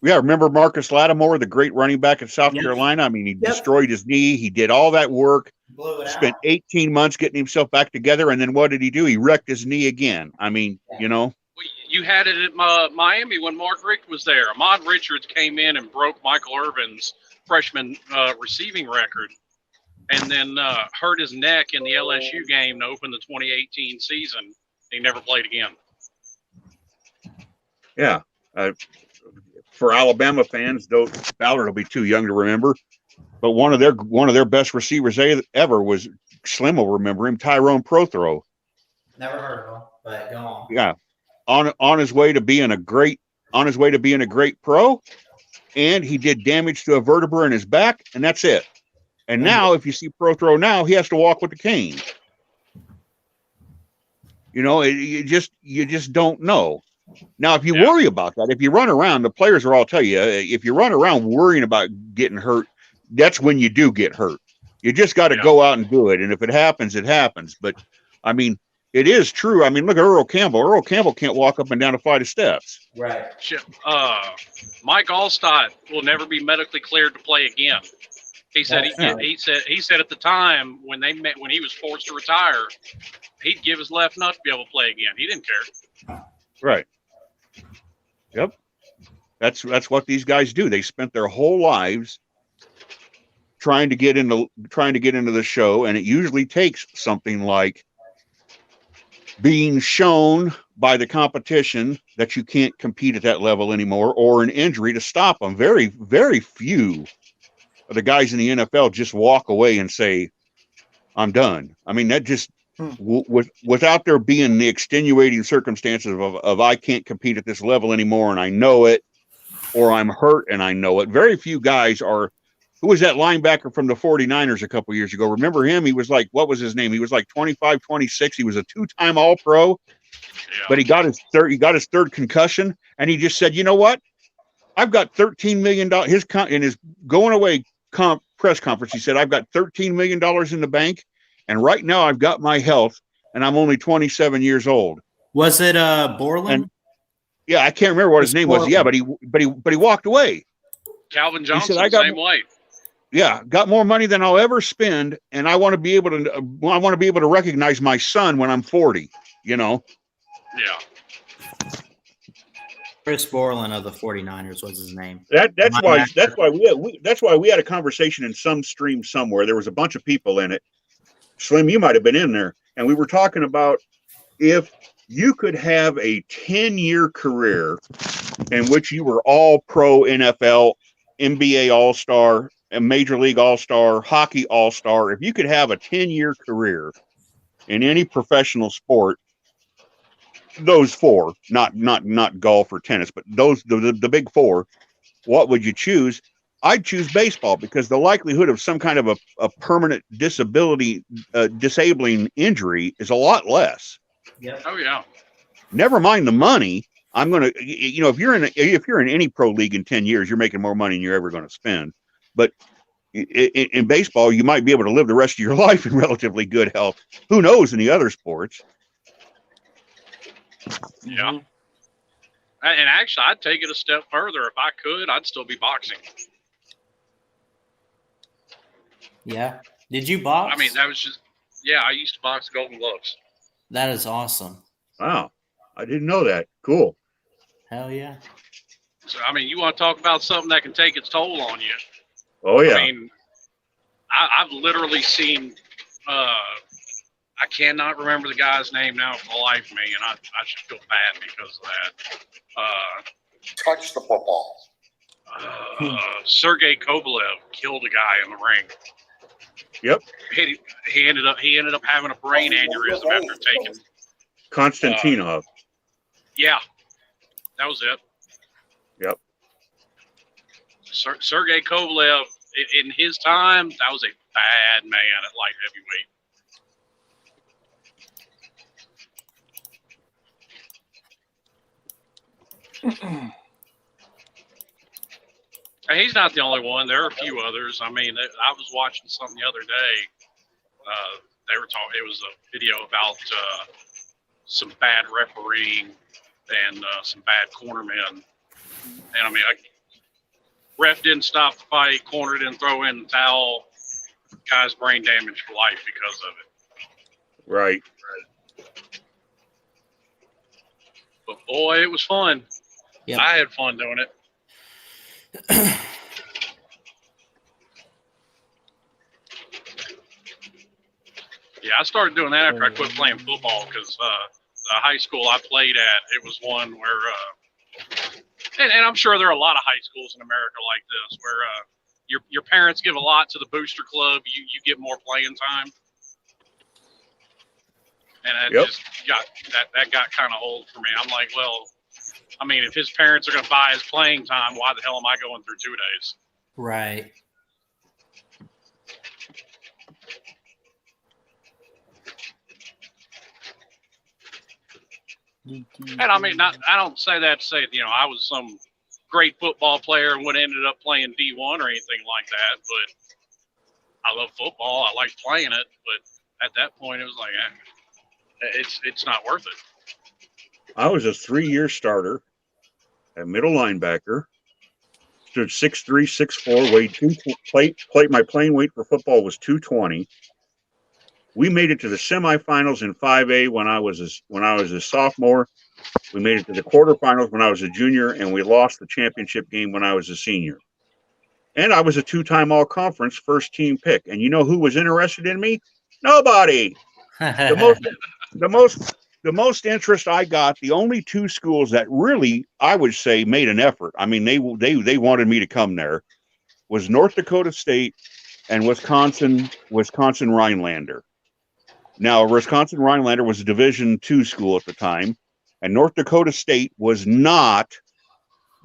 yeah, remember Marcus Lattimore, the great running back at South Yep. Carolina? I mean, he Yep. destroyed his knee. He did all that work, Blew it spent out. 18 months getting himself back together, and then what did he do? He wrecked his knee again. I mean, you know, You had it at Miami when Mark Richt was there. Ahmad Richards came in and broke Michael Irvin's freshman receiving record, and then hurt his neck in the LSU game to open the 2018 season. He never played again. yeah. For Alabama fans, though, Ballard will be too young to remember, but one of their best receivers ever was, Slim will remember him, Tyrone Prothro. Never heard of him, but go on. Yeah, on his way to being a great pro, and he did damage to a vertebra in his back, and that's it. And now, if you see Prothro now, he has to walk with the cane. You know, you just don't know. Now, if you Yeah. worry about that, if you run around, the players will all tell you, if you run around worrying about getting hurt, that's when you do get hurt. You just got to Yeah. go out and do it. And if it happens, it happens. But I mean, it is true. I mean, look at Earl Campbell. Earl Campbell can't walk up and down a flight of steps. Right. Shit, Mike Allstott will never be medically cleared to play again. He said he said at the time when they met, when he was forced to retire, he'd give his left nut to be able to play again. He didn't care. Right. Yep. That's what these guys do. They spent their whole lives trying to get into the show, and it usually takes something like being shown by the competition that you can't compete at that level anymore, or an injury to stop them. Very, very few of the guys in the NFL just walk away and say, I'm done. I mean, that just without there being the extenuating circumstances of I can't compete at this level anymore and I know it, or I'm hurt and I know it. Very few guys are. Who was that linebacker from the 49ers a couple years ago? Remember him? He was like, what was his name? He was like 25, 26. He was a two-time All-Pro, but he got his third concussion, and he just said, you know what? I've got $13 million. In his going away press conference, he said, I've got $13 million in the bank, and right now I've got my health, and I'm only 27 years old. Was it Borland? And yeah, I can't remember what his name was. Yeah, but he walked away. Calvin Johnson, I got same way. Yeah, got more money than I'll ever spend, and I want to be able to recognize my son when I'm 40. You know. Yeah. Chris Borland of the 49ers was his name. That's why we had a conversation in some stream somewhere. There was a bunch of people in it. Slim, you might have been in there, and we were talking about if you could have a 10-year career in which you were all pro NFL, NBA All-Star, a Major League All-Star, hockey All-Star, if you could have a 10-year career in any professional sport, those four, not golf or tennis, but those the big four, what would you choose? I'd choose baseball because the likelihood of some kind of a permanent disability, disabling injury is a lot less. Yep. Oh yeah. Never mind the money. I'm gonna, if you're in any pro league in 10 years, you're making more money than you're ever going to spend. But in baseball, you might be able to live the rest of your life in relatively good health. Who knows in the other sports? Yeah. And actually, I'd take it a step further. If I could, I'd still be boxing. Yeah. Did you box? I mean, that was just, yeah, I used to box Golden Gloves. That is awesome. Wow, I didn't know that. Cool. Hell yeah. So, I mean, you want to talk about something that can take its toll on you. Oh yeah. I mean, I've literally seen, I cannot remember the guy's name now for the life of me, and I should feel bad because of that. Touch the football. Sergey Kovalev killed a guy in the ring. Yep. He ended up having a brain aneurysm after taking Konstantinov. Yeah, that was it. Yep. Sergey Kovalev, in his time, that was a bad man at light heavyweight. And he's not the only one. There are a few others. I mean, I was watching something the other day. They were talking. It was a video about some bad refereeing and some bad cornermen. And I mean, ref didn't stop the fight. Corner didn't throw in the towel. Guy's brain damaged for life because of it. Right. But boy, it was fun. Yep. I had fun doing it. Yeah, I started doing that after I quit playing football because the high school I played at, it was one where, and I'm sure there are a lot of high schools in America like this where your parents give a lot to the booster club, you get more playing time, and that got kind of old for me. I'm like, well, I mean, if his parents are going to buy his playing time, why the hell am I going through 2 days? Right. And I mean, I don't say that to say, I was some great football player and would have ended up playing D1 or anything like that. But I love football. I like playing it. But at that point, it was like, it's not worth it. I was a 3-year starter at middle linebacker. Stood 6'3", 6'4", weighed my playing weight for football was 220. We made it to the semifinals in 5A when I was a sophomore. We made it to the quarterfinals when I was a junior, and we lost the championship game when I was a senior. And I was a 2-time all-conference first-team pick. And you know who was interested in me? Nobody. The most interest I got, the only 2 schools that really, I would say, made an effort. I mean, they wanted me to come there, was North Dakota State and Wisconsin Rhinelander. Now, Wisconsin Rhinelander was a Division II school at the time, and North Dakota State was not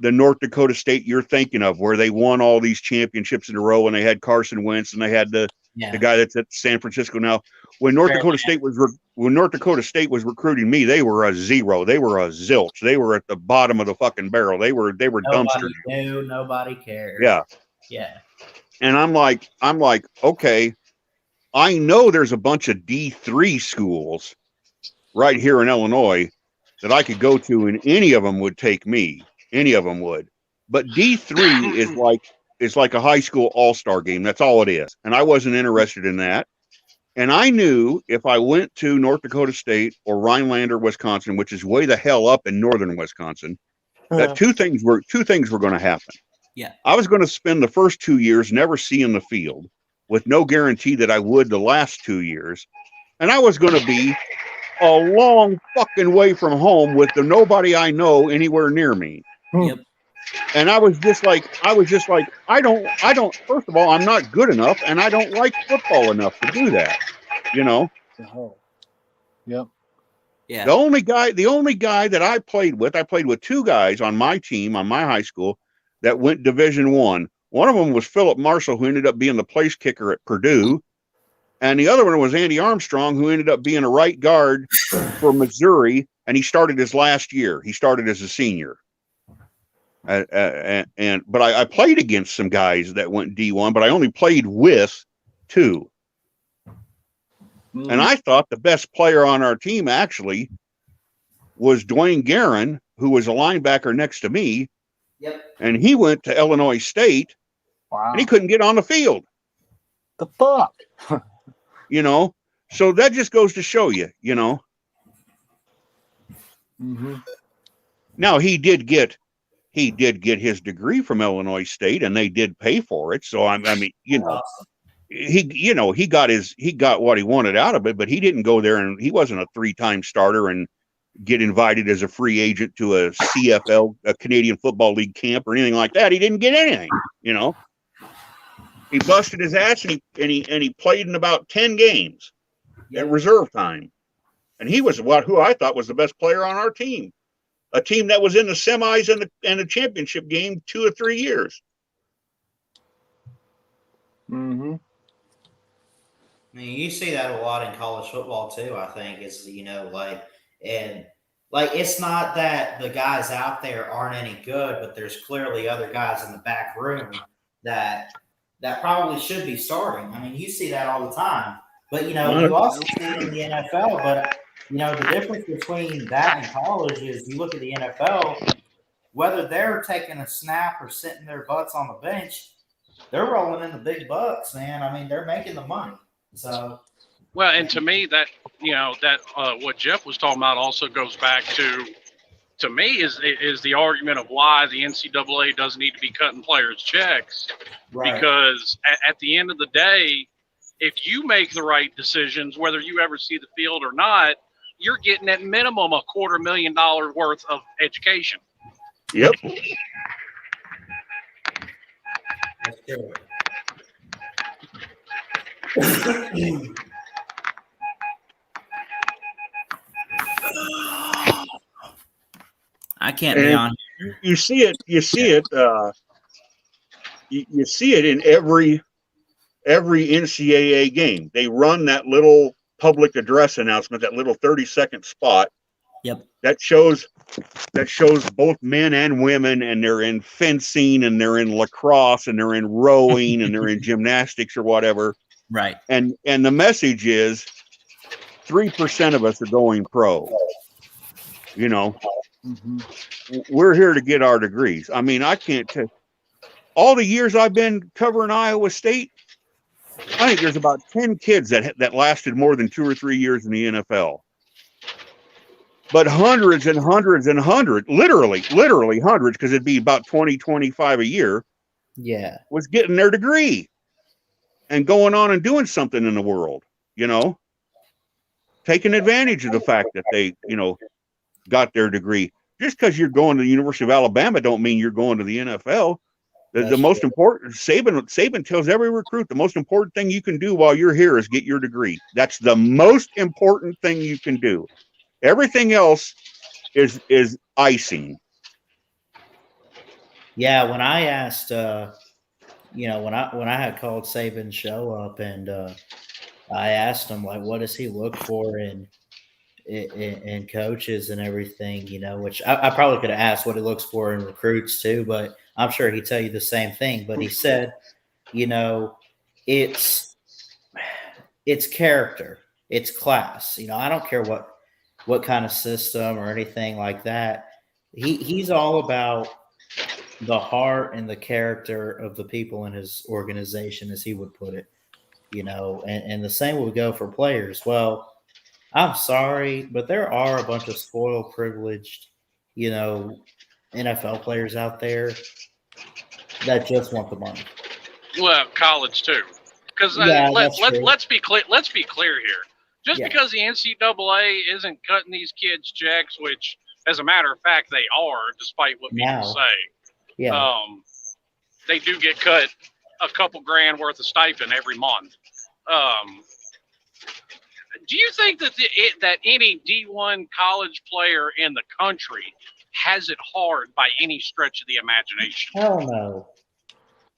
the North Dakota State you're thinking of, where they won all these championships in a row, and they had Carson Wentz, and they had the guy that's at San Francisco now. When North Dakota State was recruiting me, they were a zero. They were a zilch. They were at the bottom of the fucking barrel. They were dumpster. Nobody cared. Yeah. Yeah. And I'm like, okay, I know there's a bunch of D3 schools right here in Illinois that I could go to, and any of them would take me. Any of them would. But D3 is like a high school all-star game. That's all it is. And I wasn't interested in that. And I knew if I went to North Dakota State or Rhinelander, Wisconsin, which is way the hell up in northern Wisconsin, that two things were going to happen. Yeah. I was going to spend the first 2 years never seeing the field, with no guarantee that I would the last 2 years. And I was going to be a long fucking way from home with nobody I know anywhere near me. Yep. And I was just like, I don't, first of all, I'm not good enough, and I don't like football enough to do that, Yep. Yeah. The only guy that I played with 2 guys on my team, on my high school, that went Division I. One of them was Philip Marshall, who ended up being the place kicker at Purdue. And the other one was Andy Armstrong, who ended up being a right guard for Missouri. And he started his last year. He started as a senior. But I played against some guys that went D1, but I only played with 2. And I thought the best player on our team actually was Dwayne Guerin, who was a linebacker next to me. Yep. And he went to Illinois State. Wow. And he couldn't get on the field. The fuck? So that just goes to show you, Mm-hmm. Now he did get he did get his degree from Illinois State, and they did pay for it. So I mean, he got what he wanted out of it, but he didn't go there, and he wasn't a 3-time starter and get invited as a free agent to a CFL, a Canadian Football League camp or anything like that. He didn't get anything, He busted his ass, and he played in about 10 games at reserve time. And he was who I thought was the best player on our team. A team that was in the semis and the championship game 2 or 3 years. Mm-hmm. I mean, you see that a lot in college football too. I think is it's not that the guys out there aren't any good, but there's clearly other guys in the back room that probably should be starting. I mean, you see that all the time. But you also see it in the NFL. But the difference between that and college is you look at the NFL, whether they're taking a snap or sitting their butts on the bench, they're rolling in the big bucks, man. I mean, they're making the money. So, well, and to me, that what Jeff was talking about also goes back to me is the argument of why the NCAA doesn't need to be cutting players' checks, right? Because at the end of the day, if you make the right decisions, whether you ever see the field or not, you're getting at minimum $250,000 worth of education. Yep. That's true. I can't be on. You see it. You see it in every NCAA game. They run that little public address announcement, that little 30-second spot. Yep. That shows both men and women, and they're in fencing, and they're in lacrosse, and they're in rowing, and they're in gymnastics or whatever. Right. And the message is 3% of us are going pro. Mm-hmm. We're here to get our degrees. I mean, I can't tell. All the years I've been covering Iowa State, I think there's about 10 kids that lasted more than 2 or 3 years in the NFL. But hundreds and hundreds and hundreds, literally hundreds, because it'd be about 20, 25 a year. Yeah. Was getting their degree and going on and doing something in the world, taking advantage of the fact that they, got their degree. Just because you're going to the University of Alabama don't mean you're going to the NFL. The most important, Saban tells every recruit, the most important thing you can do while you're here is get your degree. That's the most important thing you can do. Everything else is icing. Yeah, when I asked, when I had called Saban's show up, and I asked him, like, what does he look for in coaches and everything, which I probably could have asked what he looks for in recruits too, but I'm sure he'd tell you the same thing. But he said, it's character, it's class. I don't care what kind of system or anything like that. He's all about the heart and the character of the people in his organization, as he would put it, and the same would go for players. Well, I'm sorry, but there are a bunch of spoiled, privileged, NFL players out there that just want the money. Well, college too, because let's be clear. Let's be clear here. Just because the NCAA isn't cutting these kids checks, which, as a matter of fact, they are, despite what people say. Yeah. They do get cut a couple grand worth of stipend every month. Do you think that any D1 college player in the country has it hard by any stretch of the imagination? Hell no.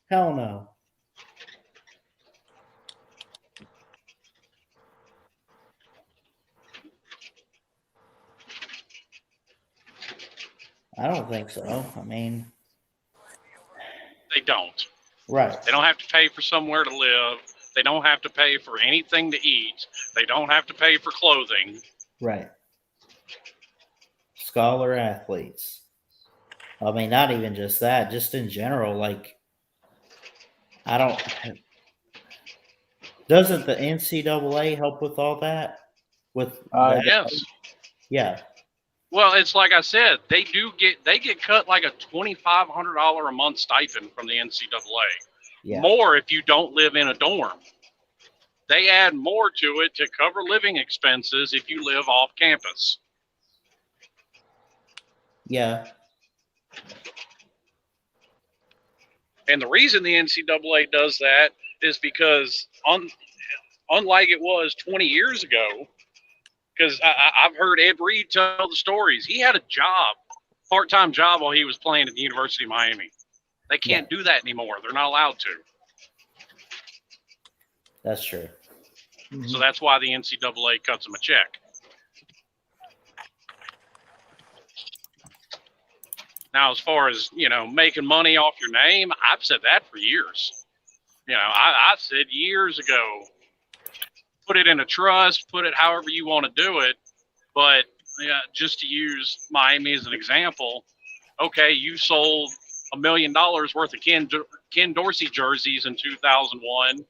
Hell no. I don't think so. I mean, they don't. Right. They don't have to pay for somewhere to live. They don't have to pay for anything to eat. They don't have to pay for clothing. Right. Scholar athletes. I mean, not even just that, just in general, doesn't the NCAA help with all that? Yes. Yeah. Well, it's like I said, they get cut like a $2,500 a month stipend from the NCAA. Yeah. More if you don't live in a dorm. They add more to it to cover living expenses if you live off campus. Yeah. And the reason the NCAA does that is because, unlike it was 20 years ago, because I've heard Ed Reed tell the stories. He had a job, part-time job, while he was playing at the University of Miami. They can't do that anymore. They're not allowed to. That's true. So that's why the NCAA cuts them a check. Now, as far as, making money off your name, I've said that for years. I said years ago, put it in a trust, put it however you want to do it. But just to use Miami as an example, okay, you sold $1 million worth of Ken Dorsey jerseys in 2001.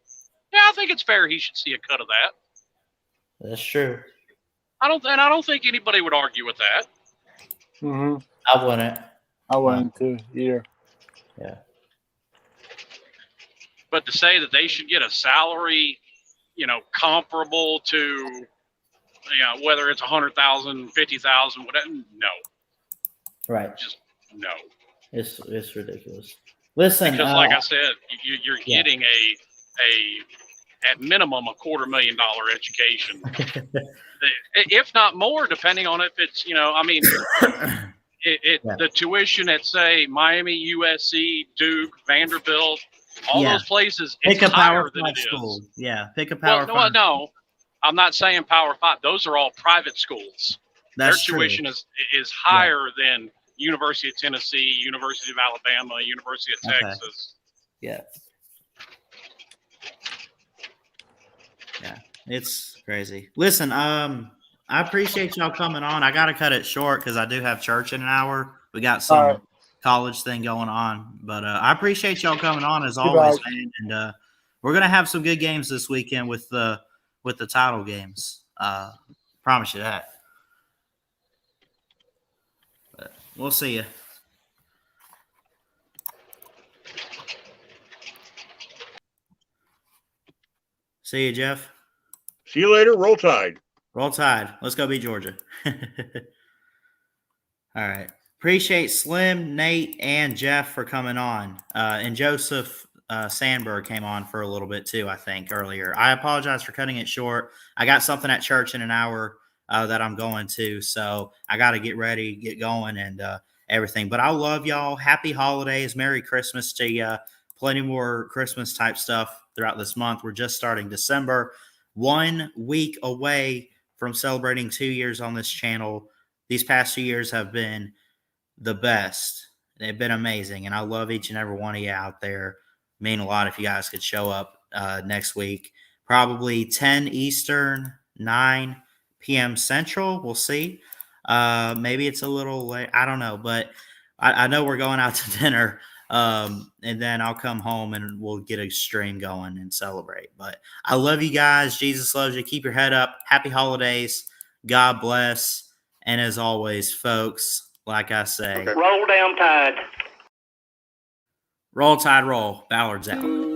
Yeah, I think it's fair he should see a cut of that. That's true. I don't think anybody would argue with that. Mm-hmm. I wouldn't. I wouldn't too either. Yeah. But to say that they should get a salary, comparable to, whether it's 100,000, 50,000, whatever, no. Right. Just no. It's ridiculous. Listen, because like I said, you're getting at minimum a $250,000 education, if not more, depending on if it's the tuition at, say, Miami, USC, Duke, Vanderbilt, all those places, it's pick a higher Power than 5 it is. school. Yeah, pick a Power 5. Well, no, I'm not saying Power 5. Those are all private schools. That's Their tuition is higher than University of Tennessee, University of Alabama, University of Texas. Yeah. Yeah, it's crazy. Listen, I appreciate y'all coming on. I got to cut it short because I do have church in an hour. We got some college thing going on, but I appreciate y'all coming on as always, man. And we're gonna have some good games this weekend with the title games. Promise you that. But we'll see you. See you, Jeff. See you later. Roll Tide. Roll Tide. Let's go beat Georgia. All right. Appreciate Slim, Nate, and Jeff for coming on. And Joseph Sandberg came on for a little bit too, I think, earlier. I apologize for cutting it short. I got something at church in an hour that I'm going to, so I got to get ready, get going, and everything. But I love y'all. Happy holidays. Merry Christmas to you. Plenty more Christmas-type stuff throughout this month. We're just starting December. 1 week away from celebrating 2 years on this channel. These past 2 years have been the best. They've been amazing, and I love each and every one of you out there. Mean a lot if you guys could show up next week. Probably 10 Eastern, 9 p.m. Central. We'll see. Maybe it's a little late. I don't know, but I know we're going out to dinner, and then I'll come home and we'll get a stream going and celebrate. But I love you guys. Jesus loves you. Keep your head up. Happy holidays. God bless. And as always, folks, like I say, roll down Tide. Roll Tide, roll. Ballard's out.